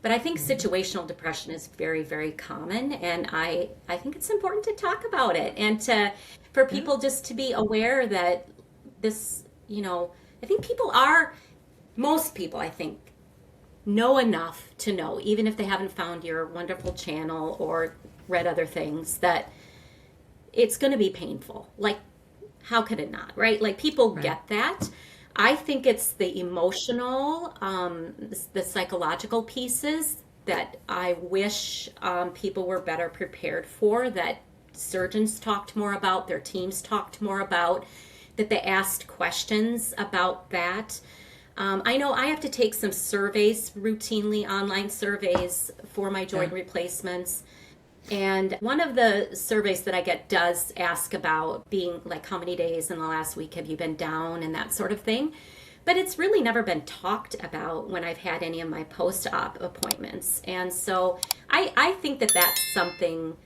[SPEAKER 1] But I think situational depression is very, very common. And I think it's important to talk about it and for people just to be aware that this, I think most people, I think, know enough to know, even if they haven't found your wonderful channel or read other things, that it's going to be painful. Like, how could it not, right? Like, people get that. I think it's the emotional, the psychological pieces that I wish people were better prepared for, that surgeons talked more about, their teams talked more about, that they asked questions about that. I know I have to take some surveys routinely, online surveys for my joint replacements. And one of the surveys that I get does ask about being like, how many days in the last week have you been down and that sort of thing. But it's really never been talked about when I've had any of my post-op appointments. And so I think that that's something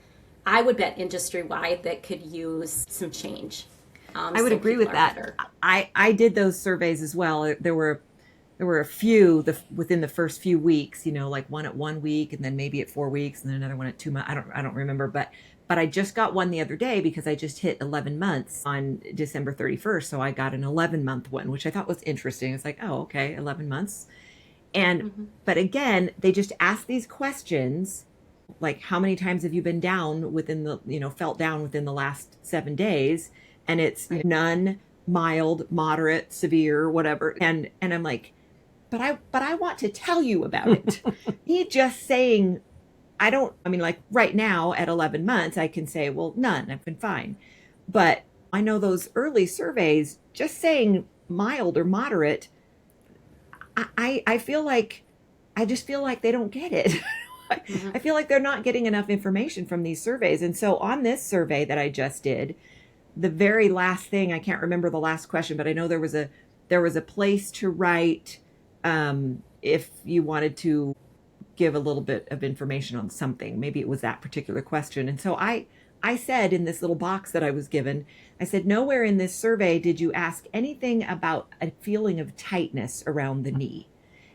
[SPEAKER 1] I would bet industry-wide that could use some change.
[SPEAKER 2] I would agree with that. I did those surveys as well. There were a few within the first few weeks, like one at 1 week and then maybe at 4 weeks and then another one at 2 months. I don't remember, but I just got one the other day because I just hit 11 months on December 31st. So I got an 11-month one, which I thought was interesting. It's like, oh, okay, 11 months. And, but again, they just ask these questions, like how many times have you been down felt down within the last 7 days? And it's none, mild, moderate, severe, whatever. And I'm like, but I want to tell you about it. Me just saying, like right now at 11 months, I can say, well, none, I've been fine. But I know those early surveys, just saying mild or moderate, I just feel like they don't get it. I feel like they're not getting enough information from these surveys. And so on this survey that I just did, the very last thing, I can't remember the last question, but I know there was a place to write if you wanted to give a little bit of information on something. Maybe it was that particular question. And so I said in this little box that I was given, I said, nowhere in this survey did you ask anything about a feeling of tightness around the knee.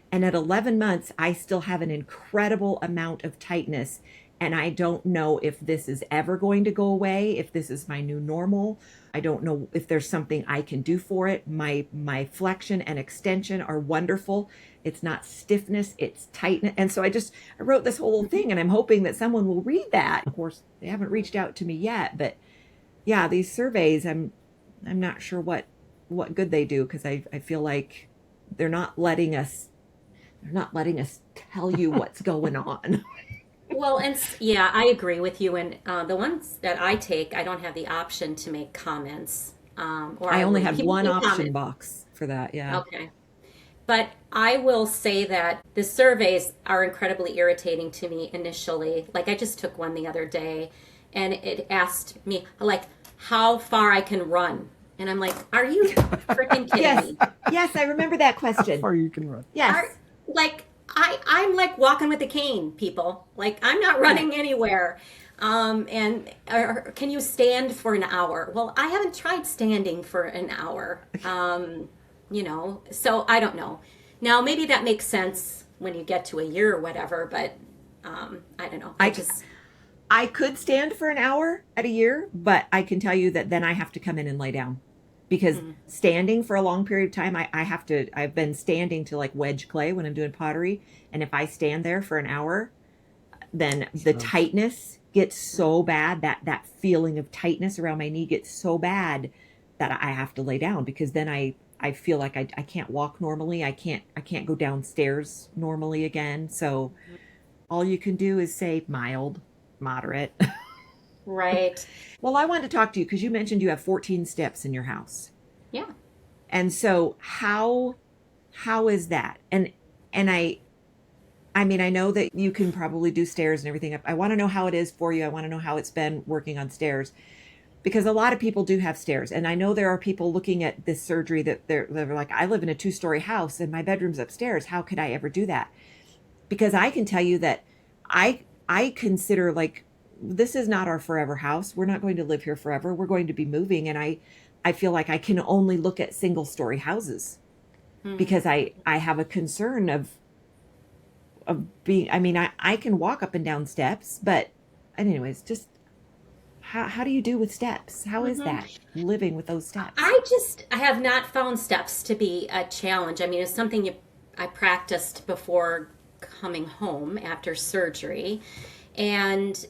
[SPEAKER 2] And at 11 months, I still have an incredible amount of tightness. And I don't know if this is ever going to go away, if this is my new normal. I don't know if there's something I can do for it. My flexion and extension are wonderful. It's not stiffness, it's tightness. And so I wrote this whole thing, and I'm hoping that someone will read that. Of course, they haven't reached out to me yet, but yeah, these surveys, I'm not sure what good they do, because I feel like they're not letting us tell you what's going on.
[SPEAKER 1] Well, and yeah, I agree with you. And the ones that I take, I don't have the option to make comments. Or
[SPEAKER 2] I only have one option box for that. Yeah.
[SPEAKER 1] Okay. But I will say that the surveys are incredibly irritating to me initially. Like, I just took one the other day, and it asked me like how far I can run. And I'm like, are you freaking kidding
[SPEAKER 2] Yes.
[SPEAKER 1] me?
[SPEAKER 2] Yes, I remember that
[SPEAKER 4] How
[SPEAKER 2] question.
[SPEAKER 4] far you can run.
[SPEAKER 2] Yes.
[SPEAKER 1] Like I'm like walking with a cane, people. Like I'm not running anywhere. And or can you stand for an hour? Well, I haven't tried standing for an hour. So I don't know. Now maybe that makes sense when you get to a year or whatever, but I don't know.
[SPEAKER 2] I could stand for an hour at a year, but I can tell you that then I have to come in and lay down because standing for a long period of time, I've been standing to like wedge clay when I'm doing pottery. And if I stand there for an hour, then the tightness gets so bad, that feeling of tightness around my knee gets so bad that I have to lay down because then I feel like I can't walk normally. I can't go downstairs normally again. So all you can do is say mild, moderate.
[SPEAKER 1] Right.
[SPEAKER 2] Well, I wanted to talk to you because you mentioned you have 14 steps in your house.
[SPEAKER 1] Yeah.
[SPEAKER 2] And so how is that? And I mean, I know that you can probably do stairs and everything. I want to know how it is for you. I want to know how it's been working on stairs because a lot of people do have stairs. And I know there are people looking at this surgery that they're like, I live in a 2-story house and my bedroom's upstairs. How could I ever do that? Because I can tell you that I consider like this is not our forever house. We're not going to live here forever. We're going to be moving. And I feel like I can only look at single-story houses because I have a concern of being, I mean, I can walk up and down steps, but anyways, just how do you do with steps? How is that living with those steps?
[SPEAKER 1] I have not found steps to be a challenge. I mean, it's something I practiced before coming home after surgery. And,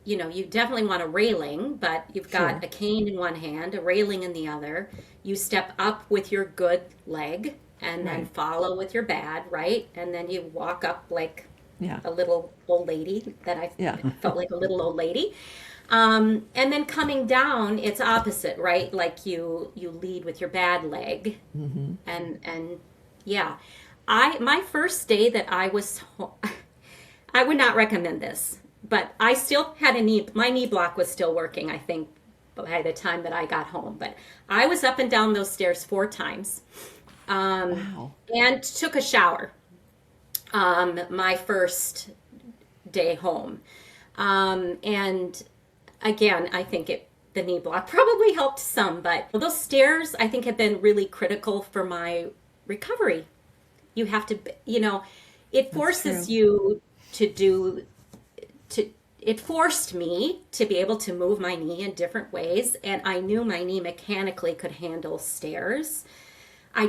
[SPEAKER 1] you definitely want a railing, but you've got a cane in one hand, a railing in the other. You step up with your good leg and then follow with your bad, right? And then you walk up like a little old lady I felt like a little old lady. And then coming down, it's opposite, right? Like you lead with your bad leg. And yeah, my first day that I was I would not recommend this, but I still had my knee block was still working, I think, by the time that I got home. But I was up and down those stairs 4 times. And took a shower my first day home. And again, I think the knee block probably helped some, but those stairs I think have been really critical for my recovery. You have to, it forces you it forced me to be able to move my knee in different ways. And I knew my knee mechanically could handle stairs. I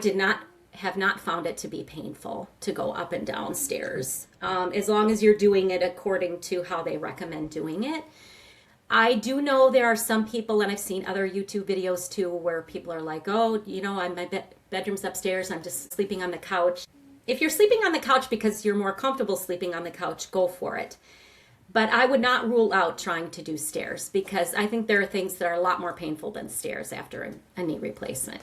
[SPEAKER 1] have not found it to be painful to go up and down stairs, as long as you're doing it according to how they recommend doing it. I do know there are some people, and I've seen other YouTube videos too, where people are like, oh, my bedroom's upstairs, I'm just sleeping on the couch. If you're sleeping on the couch because you're more comfortable sleeping on the couch, go for it. But I would not rule out trying to do stairs because I think there are things that are a lot more painful than stairs after a knee replacement.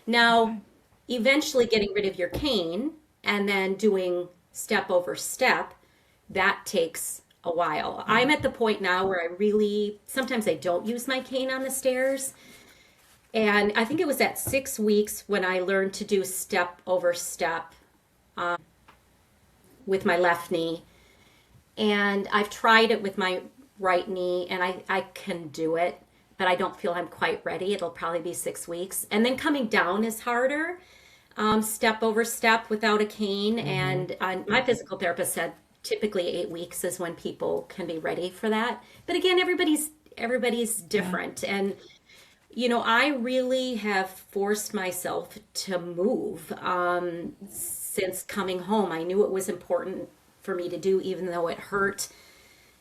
[SPEAKER 1] Now, eventually getting rid of your cane and then doing step over step, that takes a while. I'm at the point now where sometimes I don't use my cane on the stairs. And I think it was at 6 weeks when I learned to do step over step with my left knee. And I've tried it with my right knee and I can do it, but I don't feel I'm quite ready. It'll probably be 6 weeks. And then coming down is harder, step over step without a cane. And my physical therapist said typically 8 weeks is when people can be ready for that. But again, everybody's different. And, I really have forced myself to move since coming home. I knew it was important for me to do, even though it hurt.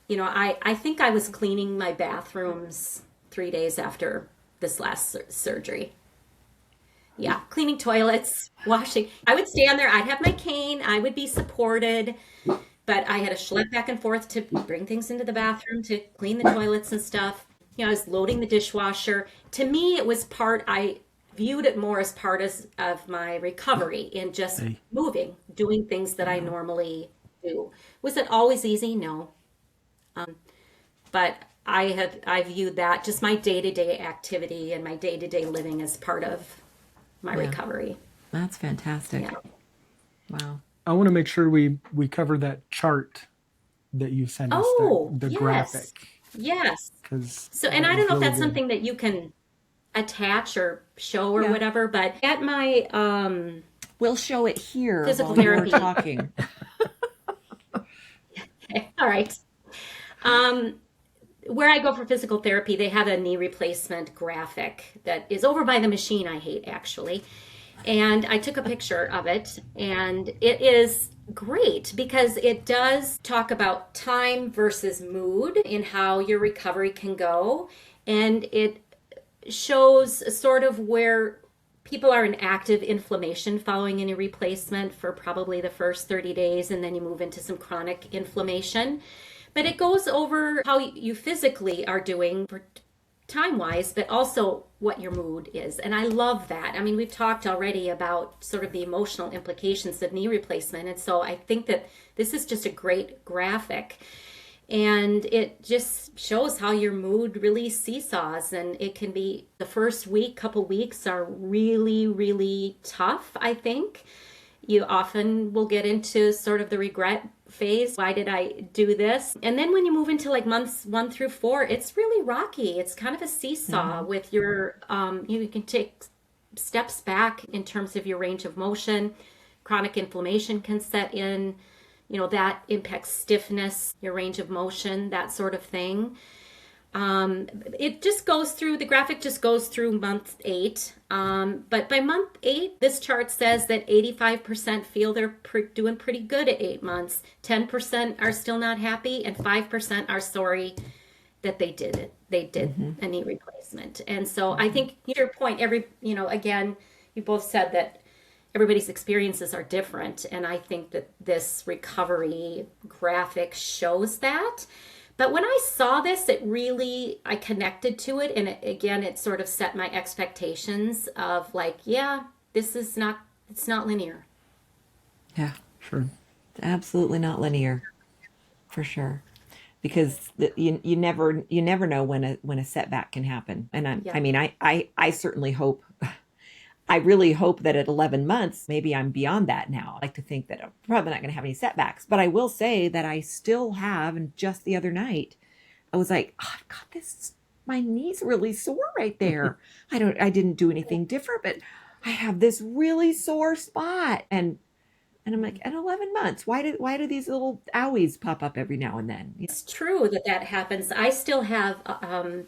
[SPEAKER 1] I think I was cleaning my bathrooms 3 days after this last surgery. Yeah, cleaning toilets, washing. I would stand there, I'd have my cane, I would be supported, but I had to schlep back and forth to bring things into the bathroom, to clean the toilets and stuff. I was loading the dishwasher. To me, it was I viewed it more as part of my recovery in just moving, doing things that I normally do. Was it always easy? No. but I view that just my day-to-day activity and my day-to-day living as part of my recovery.
[SPEAKER 2] That's fantastic.
[SPEAKER 1] Yeah.
[SPEAKER 2] Wow.
[SPEAKER 4] I want to make sure we cover that chart that you sent us,
[SPEAKER 1] Oh,
[SPEAKER 4] the
[SPEAKER 1] yes.
[SPEAKER 4] graphic.
[SPEAKER 1] Yes.
[SPEAKER 4] Because
[SPEAKER 1] So, and I don't know if that's something that you can attach or show or whatever, but at my
[SPEAKER 2] We'll show it here
[SPEAKER 1] physical
[SPEAKER 2] while you're
[SPEAKER 1] therapy.
[SPEAKER 2] talking.
[SPEAKER 1] Okay, all right. Where I go for physical therapy, they have a knee replacement graphic that is over by the machine I hate, actually. And I took a picture of it, and it is great because it does talk about time versus mood in how your recovery can go. And it shows sort of where people are in active inflammation following any replacement for probably the first 30 days, and then you move into some chronic inflammation. But it goes over how you physically are doing for time-wise, but also what your mood is. And I love that. I mean, we've talked already about sort of the emotional implications of knee replacement. And so I think that this is just a great graphic. And it just shows how your mood really seesaws. And it can be the first week, couple weeks are really, really tough, I think. You often will get into sort of the regret phase. Why did I do this? And then when you move into like months 1 through 4, it's really rocky. It's kind of a seesaw with your, you can take steps back in terms of your range of motion. Chronic inflammation can set in, that impacts stiffness, your range of motion, that sort of thing. It just goes through, the graphic just goes through month 8. But by month 8, this chart says that 85% feel they're doing pretty good at 8 months. 10% are still not happy, and 5% are sorry that they did it. They did a knee replacement. And so I think, to your point, again, you both said that everybody's experiences are different. And I think that this recovery graphic shows that. But when I saw this, I connected to it. And it sort of set my expectations of like, yeah, it's not linear.
[SPEAKER 2] Yeah,
[SPEAKER 4] Sure.
[SPEAKER 2] it's absolutely not linear, for sure. Because you never know when a setback can happen. And I mean, I certainly hope, I really hope that at 11 months, maybe I'm beyond that now. I like to think that I'm probably not going to have any setbacks, but I will say that I still have, and just the other night, I was like, oh, I've got this, my knee's really sore right there. I didn't do anything different, but I have this really sore spot. And I'm like, at 11 months, why do these little owies pop up every now and then?
[SPEAKER 1] It's true that happens. I still have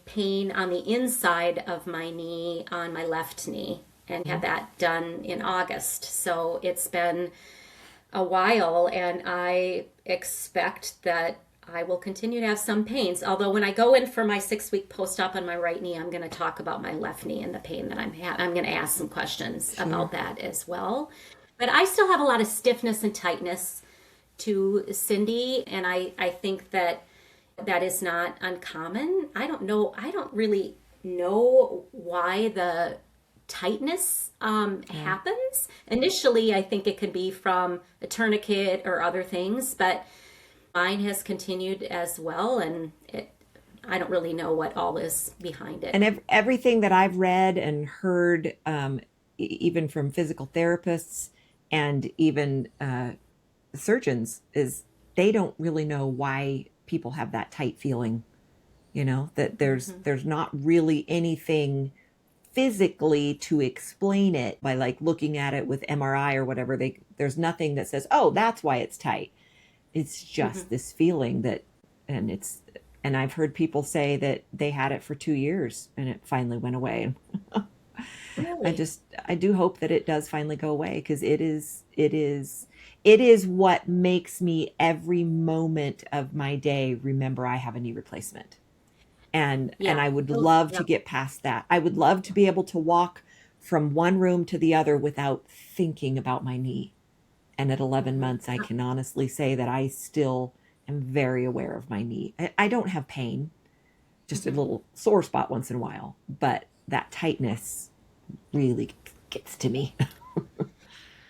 [SPEAKER 1] pain on the inside of my knee, on my left knee, and had that done in August. So it's been a while, and I expect that I will continue to have some pains. Although when I go in for my 6-week post-op on my right knee, I'm going to talk about my left knee and the pain that I'm going to ask some questions about that as well. But I still have a lot of stiffness and tightness to Cindy, and I think that is not uncommon. I don't really know why the tightness happens. Initially, I think it could be from a tourniquet or other things, but mine has continued as well, and I don't really know what all is behind it.
[SPEAKER 2] And everything that I've read and heard, even from physical therapists and even surgeons, is they don't really know why people have that tight feeling. That there's not really anything physically to explain it by like looking at it with MRI or whatever. There's nothing that says, oh, that's why it's tight. It's just this feeling and I've heard people say that they had it for 2 years and it finally went away.
[SPEAKER 1] Really?
[SPEAKER 2] I do hope that it does finally go away, because it is what makes me every moment of my day remember I have a knee replacement. And I would love to get past that. I would love to be able to walk from one room to the other without thinking about my knee. And at 11 months, I can honestly say that I still am very aware of my knee. I don't have pain, just a little sore spot once in a while, but that tightness really gets to me.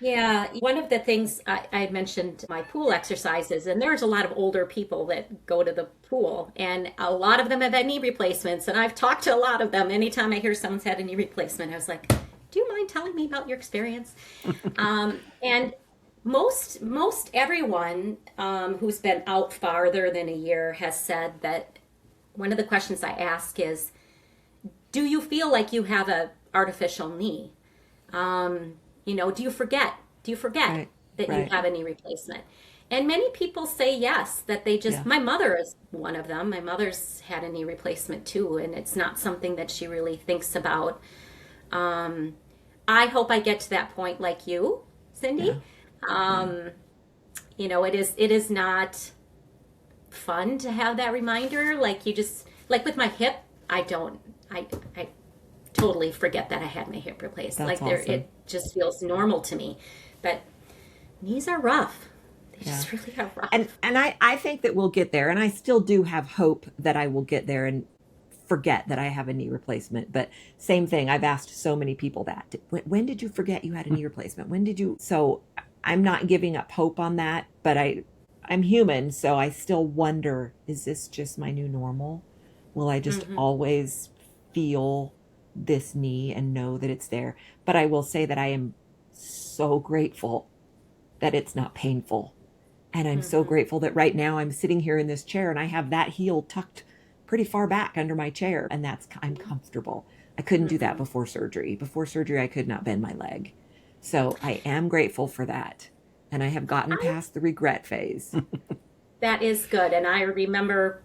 [SPEAKER 1] Yeah, one of the things I mentioned my pool exercises, and there's a lot of older people that go to the pool, and a lot of them have had knee replacements. And I've talked to a lot of them. Anytime I hear someone's had a knee replacement, I was like, "Do you mind telling me about your experience?" And most everyone who's been out farther than a year has said that one of the questions I ask is, "Do you feel like you have a artificial knee?" Do you forget? Do you forget
[SPEAKER 2] Right.
[SPEAKER 1] that you
[SPEAKER 2] Right.
[SPEAKER 1] have a knee replacement? And many people say yes, that they just,
[SPEAKER 2] Yeah.
[SPEAKER 1] my mother is one of them. My mother's had a knee replacement too, and it's not something that she really thinks about. Um, I hope I get to that point like you,
[SPEAKER 2] Yeah.
[SPEAKER 1] Cindy.
[SPEAKER 2] Yeah.
[SPEAKER 1] Um, it is not fun to have that reminder. Like you just, like with my hip, I totally forget that I had my hip replaced.
[SPEAKER 2] That's
[SPEAKER 1] Like there,
[SPEAKER 2] awesome.
[SPEAKER 1] it just feels normal to me. But knees are rough. They
[SPEAKER 2] Yeah.
[SPEAKER 1] just really are rough.
[SPEAKER 2] And I think that we'll get there. And I still do have hope that I will get there and forget that I have a knee replacement. But same thing. I've asked so many people that. When did you forget you had a knee replacement? When did you? So I'm not giving up hope on that, but I'm human. So I still wonder, is this just my new normal? Will I just
[SPEAKER 1] Hmm.
[SPEAKER 2] always feel this knee and know that it's there? But I will say that I am so grateful that it's not painful. And I'm so
[SPEAKER 1] Hmm.
[SPEAKER 2] grateful that right now I'm sitting here in this chair and I have that heel tucked pretty far back under my chair. And I'm comfortable. I couldn't do that
[SPEAKER 1] Hmm.
[SPEAKER 2] before surgery. Before surgery, I could not bend my leg. So I am grateful for that. And I have gotten past the regret phase.
[SPEAKER 1] That is good. And I remember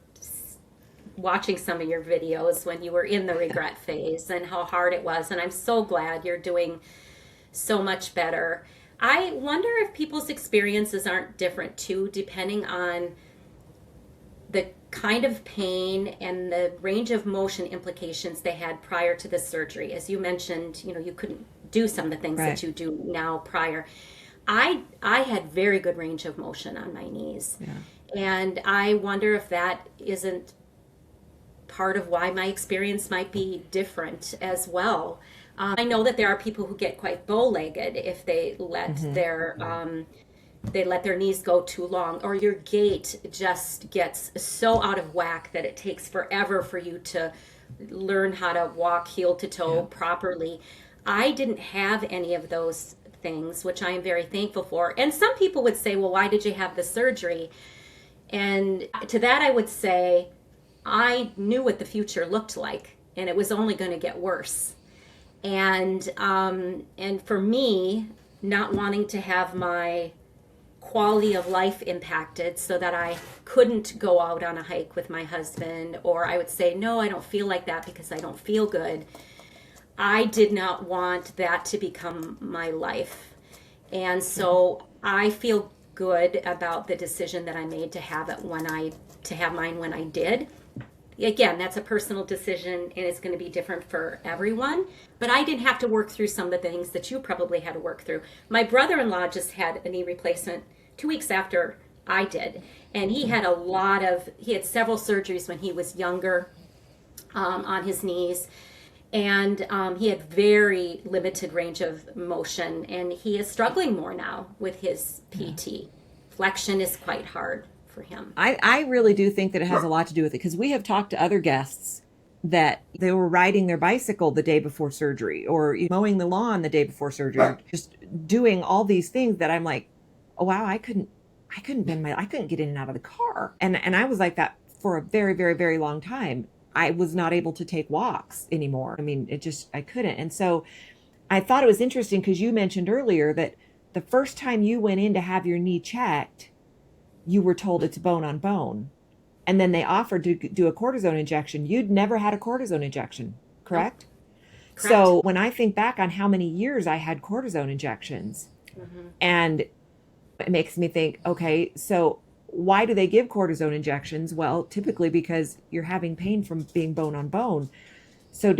[SPEAKER 1] watching some of your videos when you were in the regret phase and how hard it was. And I'm so glad you're doing so much better. I wonder if people's experiences aren't different too, depending on the kind of pain and the range of motion implications they had prior to the surgery. As you mentioned, you couldn't do some of the things
[SPEAKER 2] Right.
[SPEAKER 1] that you do now prior. I had very good range of motion on my knees.
[SPEAKER 2] Yeah.
[SPEAKER 1] And I wonder if that isn't part of why my experience might be different as well. I know that there are people who get quite bow-legged if they let their knees go too long, or your gait just gets so out of whack that it takes forever for you to learn how to walk heel to toe
[SPEAKER 2] Yeah.
[SPEAKER 1] properly. I didn't have any of those things, which I am very thankful for. And some people would say, well, why did you have the surgery? And to that, I would say, I knew what the future looked like, and it was only going to get worse. And for me, not wanting to have my quality of life impacted so that I couldn't go out on a hike with my husband, or I would say, no, I don't feel like that because I don't feel good. I did not want that to become my life. And so I feel good about the decision that I made to have mine when I did. Again, that's a personal decision and it's going to be different for everyone. But I didn't have to work through some of the things that you probably had to work through. My brother-in-law just had a knee replacement 2 weeks after I did. And he had several surgeries when he was younger on his knees. And he had very limited range of motion. And he is struggling more now with his PT. Flexion is quite hard for him.
[SPEAKER 2] I really do think that it has a lot to do with it, because we have talked to other guests that they were riding their bicycle the day before surgery, or mowing the lawn the day before surgery, or just doing all these things that I'm like, oh wow, I couldn't get in and out of the car. And I was like that for a very, very, very long time. I was not able to take walks anymore. I mean, I couldn't. And so I thought it was interesting because you mentioned earlier that the first time you went in to have your knee checked, you were told it's bone on bone. And then they offered to do a cortisone injection. You'd never had a cortisone injection, correct?
[SPEAKER 1] Correct.
[SPEAKER 2] So when I think back on how many years I had cortisone injections, and it makes me think, okay, so why do they give cortisone injections? Well, typically because you're having pain from being bone on bone. So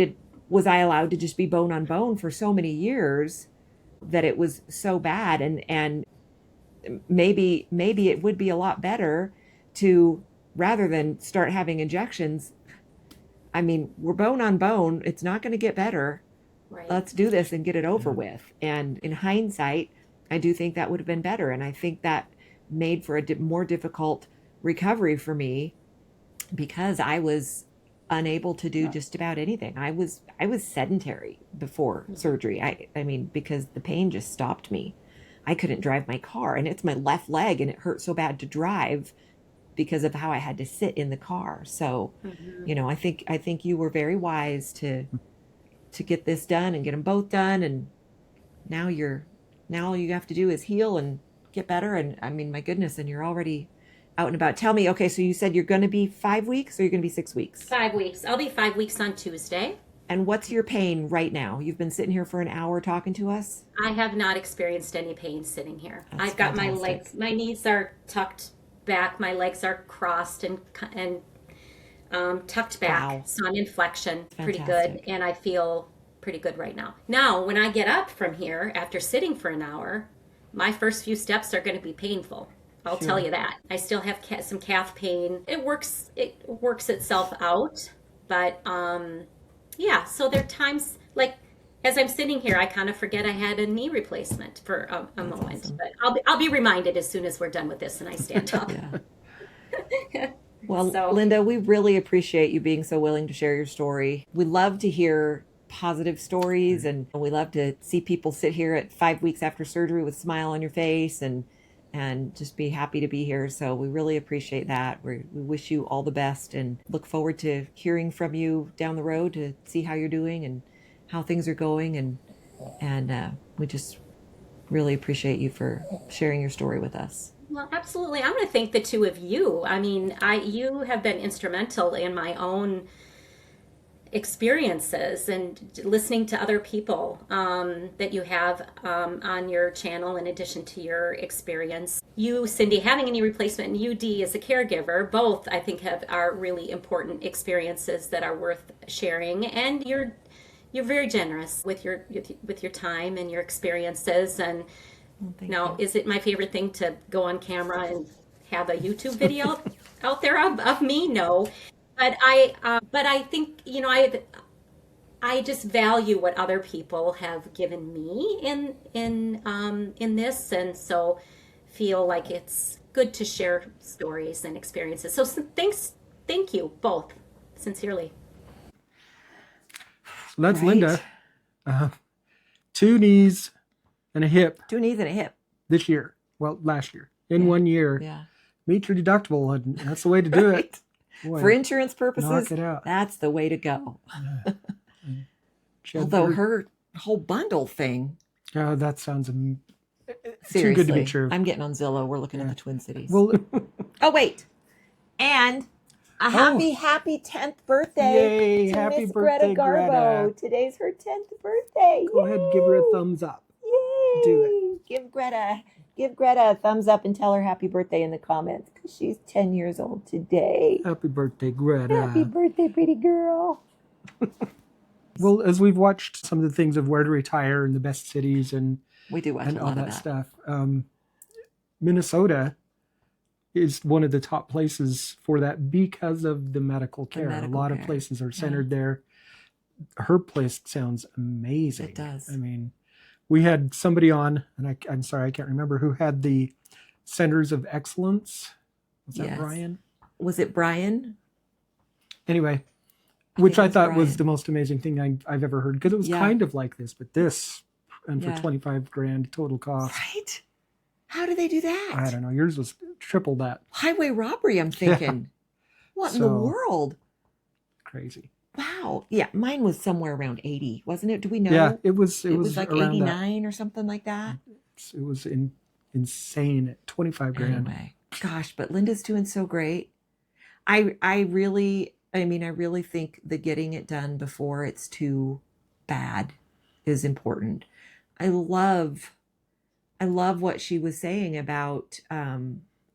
[SPEAKER 2] was I allowed to just be bone on bone for so many years that it was so bad? And maybe it would be a lot better to, rather than start having injections. I mean, we're bone on bone. It's not going to get better.
[SPEAKER 1] Right.
[SPEAKER 2] Let's do this and get it over with. And in hindsight, I do think that would have been better. And I think that made for a more difficult recovery for me because I was unable to do just about anything. I was sedentary before surgery. I mean, because the pain just stopped me. I couldn't drive my car, and it's my left leg, and it hurt so bad to drive because of how I had to sit in the car. So, I think you were very wise to get this done and get them both done, and now all you have to do is heal and get better. And I mean, my goodness, and you're already out and about. Tell me, okay, so you said you're going to be 5 weeks, or you're going to be 6 weeks?
[SPEAKER 1] 5 weeks. I'll be 5 weeks on Tuesday.
[SPEAKER 2] And what's your pain right now? You've been sitting here for an hour talking to us.
[SPEAKER 1] I have not experienced any pain sitting here.
[SPEAKER 2] That's
[SPEAKER 1] I've got
[SPEAKER 2] fantastic.
[SPEAKER 1] my legs, my knees are tucked back, my legs are crossed and tucked back.
[SPEAKER 2] Wow.
[SPEAKER 1] Sun-inflection, pretty good,
[SPEAKER 2] Fantastic.
[SPEAKER 1] and I feel pretty good right now. Now, when I get up from here after sitting for an hour, my first few steps are going to be painful. I'll tell you that. I still have some calf pain. It works itself out, but yeah. So there are times like as I'm sitting here, I kind of forget I had a knee replacement for a moment.
[SPEAKER 2] awesome.
[SPEAKER 1] But I'll be reminded as soon as we're done with this and I stand up.
[SPEAKER 2] Yeah. Well,
[SPEAKER 1] So-
[SPEAKER 2] Linda, we really appreciate you being so willing to share your story. We love to hear positive stories, and we love to see people sit here at 5 weeks after surgery with a smile on your face and just be happy to be here. So we really appreciate that. We wish you all the best and look forward to hearing from you down the road to see how you're doing and how things are going. And we just really appreciate you for sharing your story with us.
[SPEAKER 1] Well, absolutely. I'm going to thank the two of you. I mean, you have been instrumental in my own experiences and listening to other people that you have on your channel in addition to your experience. You, Cindy, having a knee replacement, and you, Dee, as a caregiver, both I think are really important experiences that are worth sharing. And you're very generous with your time and your experiences. And
[SPEAKER 2] Thank
[SPEAKER 1] now,
[SPEAKER 2] you.
[SPEAKER 1] is it my favorite thing to go on camera and have a YouTube video out there of me? No. But I think, I just value what other people have given me in this, and so feel like it's good to share stories and experiences. So thank you both, sincerely.
[SPEAKER 4] So that's
[SPEAKER 2] Right.
[SPEAKER 4] Linda. 2 knees and a hip
[SPEAKER 2] 2 knees and a hip.
[SPEAKER 4] this year. Well, last year. In 1 year.
[SPEAKER 2] Yeah.
[SPEAKER 4] Meet your deductible, and that's the way to do it.
[SPEAKER 2] Right.
[SPEAKER 4] Boy,
[SPEAKER 2] For insurance purposes,
[SPEAKER 4] knock it out.
[SPEAKER 2] that's the way to go.
[SPEAKER 4] She had
[SPEAKER 2] Although
[SPEAKER 4] very-
[SPEAKER 2] her whole bundle thing,
[SPEAKER 4] Oh, that sounds too
[SPEAKER 2] seriously,
[SPEAKER 4] good to be true.
[SPEAKER 2] I'm getting on Zillow. We're looking
[SPEAKER 4] Yeah.
[SPEAKER 2] at the Twin Cities.
[SPEAKER 4] Well,
[SPEAKER 2] oh, wait. And a happy 10th birthday
[SPEAKER 4] Yay,
[SPEAKER 2] to
[SPEAKER 4] happy
[SPEAKER 2] Miss
[SPEAKER 4] birthday,
[SPEAKER 2] Greta Garbo.
[SPEAKER 4] Greta.
[SPEAKER 2] Today's her 10th birthday.
[SPEAKER 4] go ahead and give her a
[SPEAKER 2] Yay.
[SPEAKER 4] thumbs up.
[SPEAKER 2] Yay.
[SPEAKER 4] Do
[SPEAKER 2] Give Greta a thumbs up and tell her happy birthday in the comments because she's 10 years old today.
[SPEAKER 4] Happy birthday, Greta.
[SPEAKER 2] Happy birthday, pretty girl.
[SPEAKER 4] Well, as we've watched some of the things of where to retire and the best cities and
[SPEAKER 2] We do watch a
[SPEAKER 4] all
[SPEAKER 2] lot
[SPEAKER 4] that
[SPEAKER 2] of that.
[SPEAKER 4] stuff, Minnesota is one of the top places for that because of the medical care.
[SPEAKER 2] medical
[SPEAKER 4] a lot
[SPEAKER 2] care.
[SPEAKER 4] of places are centered there. Her place sounds amazing.
[SPEAKER 2] It does.
[SPEAKER 4] I mean, we had somebody on, and I'm sorry, I can't remember who had the Centers of Excellence. Was that
[SPEAKER 2] Yes.
[SPEAKER 4] Brian?
[SPEAKER 2] Was it Brian?
[SPEAKER 4] Anyway,
[SPEAKER 2] I
[SPEAKER 4] which
[SPEAKER 2] think it
[SPEAKER 4] I
[SPEAKER 2] was
[SPEAKER 4] thought was
[SPEAKER 2] Brian.
[SPEAKER 4] the most amazing thing I've ever heard because it was
[SPEAKER 2] Yeah.
[SPEAKER 4] kind of like this, but this, and for
[SPEAKER 2] Yeah.
[SPEAKER 4] 25 grand total cost.
[SPEAKER 2] Right? How do they do that?
[SPEAKER 4] I don't know. Yours was triple that.
[SPEAKER 2] Highway robbery, I'm thinking. What in the
[SPEAKER 4] So-
[SPEAKER 2] world?
[SPEAKER 4] Crazy.
[SPEAKER 2] Wow. Yeah, mine was somewhere around 80, wasn't it? Do we know?
[SPEAKER 4] Yeah, it was
[SPEAKER 2] like
[SPEAKER 4] around
[SPEAKER 2] 89 or something like that.
[SPEAKER 4] that. It was insane at 25 grand.
[SPEAKER 2] Anyway, gosh, but Linda's doing so great. I really think that getting it done before it's too bad is important. I love what she was saying about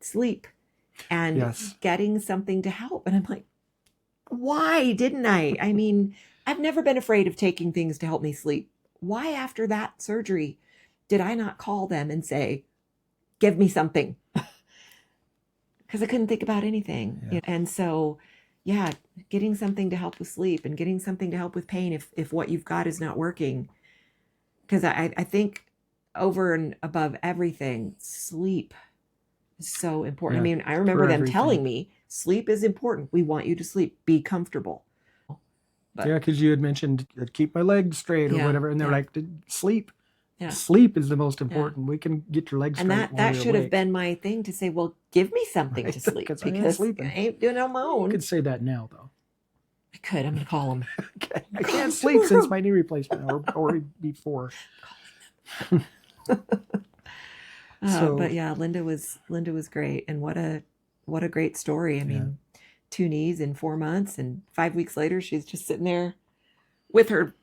[SPEAKER 2] sleep and
[SPEAKER 4] Yes.
[SPEAKER 2] getting something to help. And I'm like, why didn't I? I mean, I've never been afraid of taking things to help me sleep. Why after that surgery did I not call them and say, give me something? Because I couldn't think about anything.
[SPEAKER 4] Yeah.
[SPEAKER 2] And so, yeah, getting something to help with sleep and getting something to help with pain if what you've got is not working. Because I think over and above everything, sleep is so important.
[SPEAKER 4] Yeah,
[SPEAKER 2] I mean, I remember
[SPEAKER 4] for
[SPEAKER 2] them
[SPEAKER 4] everything.
[SPEAKER 2] telling me sleep is important. We want you to sleep, be comfortable. But
[SPEAKER 4] Yeah, because you had mentioned keep my legs straight or
[SPEAKER 2] Yeah,
[SPEAKER 4] whatever, and they're
[SPEAKER 2] yeah.
[SPEAKER 4] like, sleep.
[SPEAKER 2] Yeah.
[SPEAKER 4] Sleep is the most important. We can get your legs
[SPEAKER 2] And
[SPEAKER 4] straight
[SPEAKER 2] that
[SPEAKER 4] while you're
[SPEAKER 2] should have
[SPEAKER 4] awake.
[SPEAKER 2] been my thing to say, well, give me something
[SPEAKER 4] Right,
[SPEAKER 2] to sleep
[SPEAKER 4] 'cause I ain't
[SPEAKER 2] because I
[SPEAKER 4] sleeping.
[SPEAKER 2] ain't doing it on my
[SPEAKER 4] You
[SPEAKER 2] own.
[SPEAKER 4] could say that now, though.
[SPEAKER 2] I could. I'm going to call him.
[SPEAKER 4] Okay. I can't sleep since my knee replacement or before.
[SPEAKER 2] But yeah, Linda was great, and what a great story. I mean, 2 knees in 4 months, and 5 weeks later, she's just sitting there with her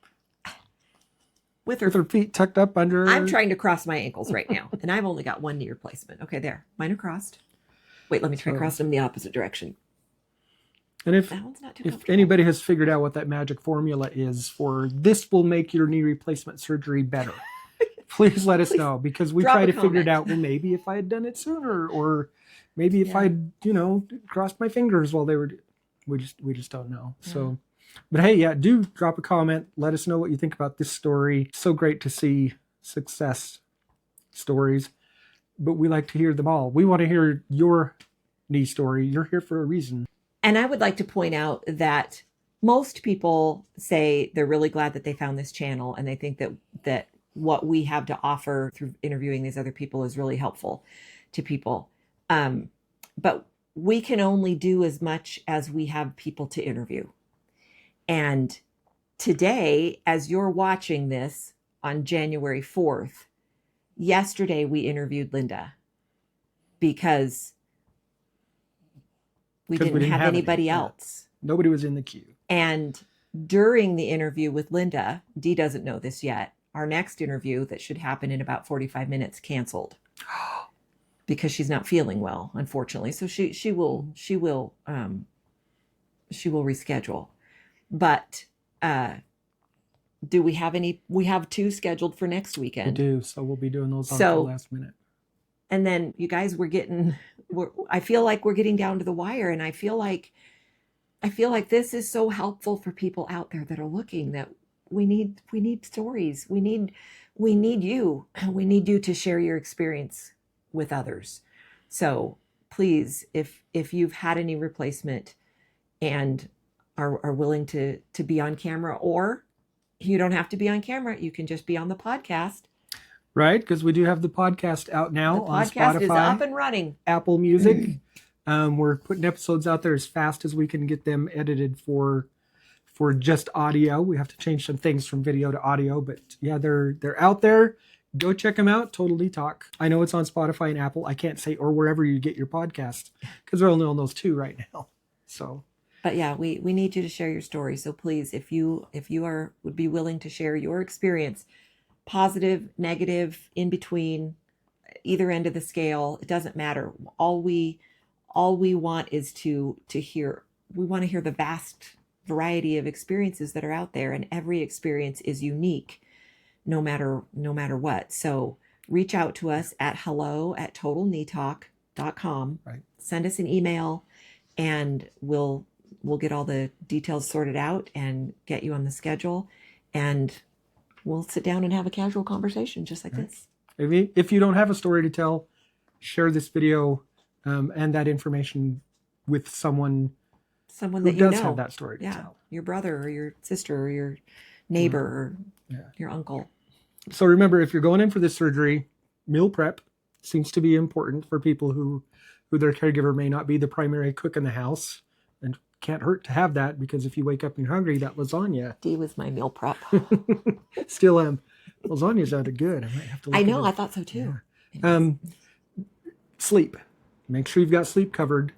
[SPEAKER 4] with her feet tucked up under.
[SPEAKER 2] I'm trying to cross my ankles right now, and I've only got 1 knee replacement. Okay, there, mine are crossed. Wait, let me try crossing them in the opposite direction.
[SPEAKER 4] And if
[SPEAKER 2] That one's not too
[SPEAKER 4] if
[SPEAKER 2] comfortable.
[SPEAKER 4] anybody has figured out what that magic formula is for this will make your knee replacement surgery better, please let us know, because we
[SPEAKER 2] drop
[SPEAKER 4] try
[SPEAKER 2] a
[SPEAKER 4] to figure it
[SPEAKER 2] comment.
[SPEAKER 4] out. Well, maybe if I had done it sooner, or maybe if
[SPEAKER 2] Yeah.
[SPEAKER 4] I'd crossed my fingers while they were. We just don't know. So, but hey, yeah, do drop a comment. Let us know what you think about this story. So great to see success stories, but we like to hear them all. We want to hear your knee story. You're here for a reason.
[SPEAKER 2] And I would like to point out that most people say they're really glad that they found this channel, and they think that what we have to offer through interviewing these other people is really helpful to people. But we can only do as much as we have people to interview. And today, as you're watching this on January 4th, yesterday we interviewed Linda because we didn't have anybody else.
[SPEAKER 4] Nobody was in the queue.
[SPEAKER 2] And during the interview with Linda, Dee doesn't know this yet, our next interview that should happen in about 45 minutes canceled because she's not feeling well, unfortunately. So she will reschedule. But do we have any? We have 2 scheduled for next weekend.
[SPEAKER 4] We do, so we'll be doing those on the last minute.
[SPEAKER 2] And then you guys, I feel like we're getting down to the wire, and I feel like this is so helpful for people out there that are looking, that we need stories. We need you. We need you to share your experience with others. So please, if you've had a knee replacement and are willing to be on camera, or you don't have to be on camera, you can just be on the podcast.
[SPEAKER 4] Right, because we do have the podcast out now on Spotify.
[SPEAKER 2] The podcast is up and running.
[SPEAKER 4] Apple Music. We're putting episodes out there as fast as we can get them edited for just audio. We have to change some things from video to audio, but yeah, they're out there. Go check them out. Total Knee Talk. I know it's on Spotify and Apple. I can't say or wherever you get your podcast, because they're only on those 2 right now. So,
[SPEAKER 2] but yeah, we need you to share your story. So please, if you would be willing to share your experience, positive, negative, in between, either end of the scale, it doesn't matter. All we want is to hear. We want to hear the vast variety of experiences that are out there, and every experience is unique, no matter what. So reach out to us at hello@totalkneetalk.com.
[SPEAKER 4] Right.
[SPEAKER 2] Send us an email, and we'll get all the details sorted out and get you on the schedule, and we'll sit down and have a casual conversation just like this.
[SPEAKER 4] If you don't have a story to tell, share this video and that information with someone
[SPEAKER 2] that
[SPEAKER 4] who
[SPEAKER 2] you
[SPEAKER 4] does
[SPEAKER 2] know
[SPEAKER 4] have that story to
[SPEAKER 2] Yeah,
[SPEAKER 4] tell.
[SPEAKER 2] your brother or your sister or your neighbor or your uncle.
[SPEAKER 4] So remember, if you're going in for this surgery, meal prep seems to be important for people who their caregiver may not be the primary cook in the house, and can't hurt to have that, because if you wake up and you're hungry, that lasagna.
[SPEAKER 2] Dee was my meal prep.
[SPEAKER 4] Still am. Lasagna sounded good. I might have to look
[SPEAKER 2] I know,
[SPEAKER 4] at it.
[SPEAKER 2] I thought so too.
[SPEAKER 4] Sleep. Make sure you've got sleep covered.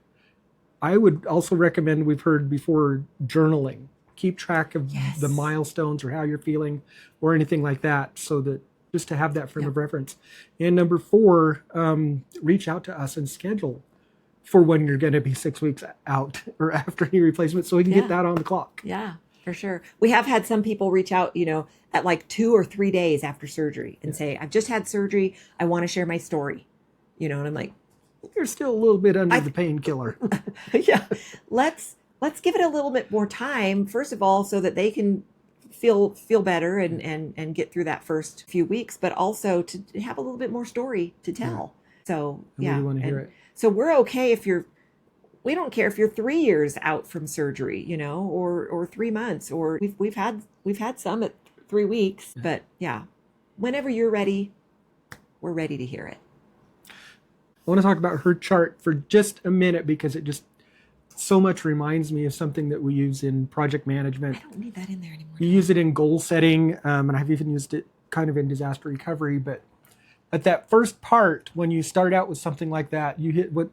[SPEAKER 4] I would also recommend, we've heard before, journaling. Keep track of the milestones or how you're feeling or anything like that, so that just to have that frame of reference. And number 4, reach out to us and schedule for when you're going to be 6 weeks out or after knee replacement, so we can get that on the clock.
[SPEAKER 2] Yeah, for sure. We have had some people reach out, at like 2 or 3 days after surgery and say, I've just had surgery. I want to share my story. And I'm like,
[SPEAKER 4] You're still a little bit under the painkiller.
[SPEAKER 2] yeah, let's give it a little bit more time, first of all, so that they can feel better and get through that first few weeks, but also to have a little bit more story to tell. So
[SPEAKER 4] I
[SPEAKER 2] yeah,
[SPEAKER 4] really want to hear
[SPEAKER 2] and
[SPEAKER 4] it.
[SPEAKER 2] so we're okay if we don't care if you're 3 years out from surgery, or 3 months, or we've had some at 3 weeks, but yeah, whenever you're ready, we're ready to hear it.
[SPEAKER 4] I want to talk about her chart for just a minute because it just so much reminds me of something that we use in project management.
[SPEAKER 2] I don't need that in there anymore.
[SPEAKER 4] You use it in goal setting, and I've even used it kind of in disaster recovery. But at that first part, when you start out with something like that, you hit what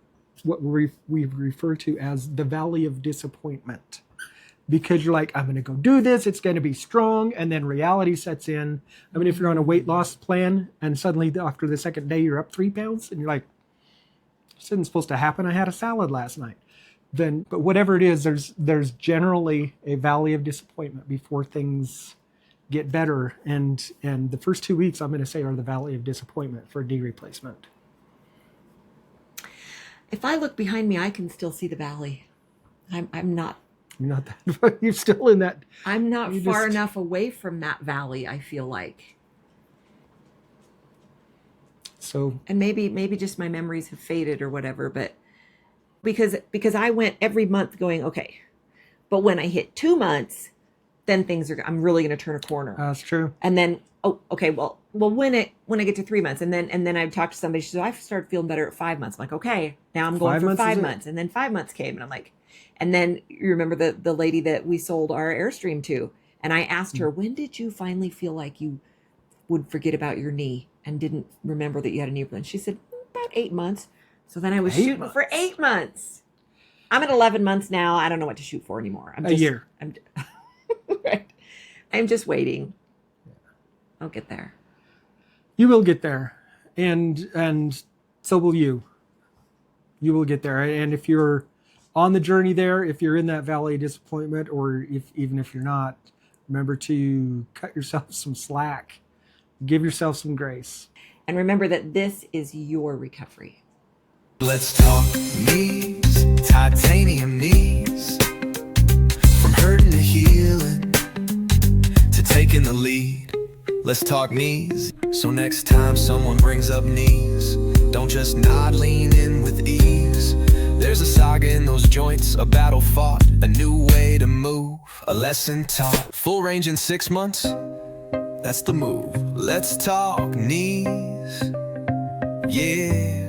[SPEAKER 4] we refer to as the valley of disappointment. Because you're like, I'm going to go do this, it's going to be strong, and then reality sets in. I mean, if you're on a weight loss plan and suddenly after the second day you're up 3 pounds and you're like, this isn't supposed to happen, I had a salad last night. But whatever it is, there's generally a valley of disappointment before things get better. And the first 2 weeks, I'm going to say, are the valley of disappointment for knee replacement.
[SPEAKER 2] If I look behind me, I can still see the valley. I'm not
[SPEAKER 4] You're not that, you're still in that.
[SPEAKER 2] I'm not
[SPEAKER 4] You
[SPEAKER 2] far
[SPEAKER 4] just-
[SPEAKER 2] enough away from that valley, I feel like.
[SPEAKER 4] So
[SPEAKER 2] And maybe just my memories have faded or whatever, but because I went every month going, okay, but when I hit 2 months, then I'm really going to turn a corner.
[SPEAKER 4] that's true.
[SPEAKER 2] And then, oh, okay, well, when I get to 3 months, and then I've talked to somebody, she said, I started feeling better at 5 months. I'm like, okay, now I'm going
[SPEAKER 4] 5
[SPEAKER 2] for
[SPEAKER 4] months is
[SPEAKER 2] 5
[SPEAKER 4] it?
[SPEAKER 2] months. And then 5 months came, and I'm like, and then you remember the lady that we sold our Airstream to, and I asked her, when did you finally feel like you would forget about your knee and didn't remember that you had a knee replacement? She said, about 8 months. So then I was
[SPEAKER 4] 8
[SPEAKER 2] shooting for
[SPEAKER 4] months.
[SPEAKER 2] 8 months. I'm at 11 months now. I don't know what to shoot for anymore.
[SPEAKER 4] A year.
[SPEAKER 2] I'm right. I'm just waiting. I'll get there.
[SPEAKER 4] You will get there, and so will you. You will get there, and if you're on the journey there, if you're in that valley of disappointment, or even if you're not, remember to cut yourself some slack, give yourself some grace.
[SPEAKER 2] And remember that this is your recovery.
[SPEAKER 3] Let's talk knees, titanium knees. From hurting to healing, to taking the lead. Let's talk knees. So next time someone brings up knees, don't just nod, lean in with ease. There's a saga in those joints, a battle fought, a new way to move, a lesson taught. Full range in 6 months, that's the move. Let's talk knees, yeah.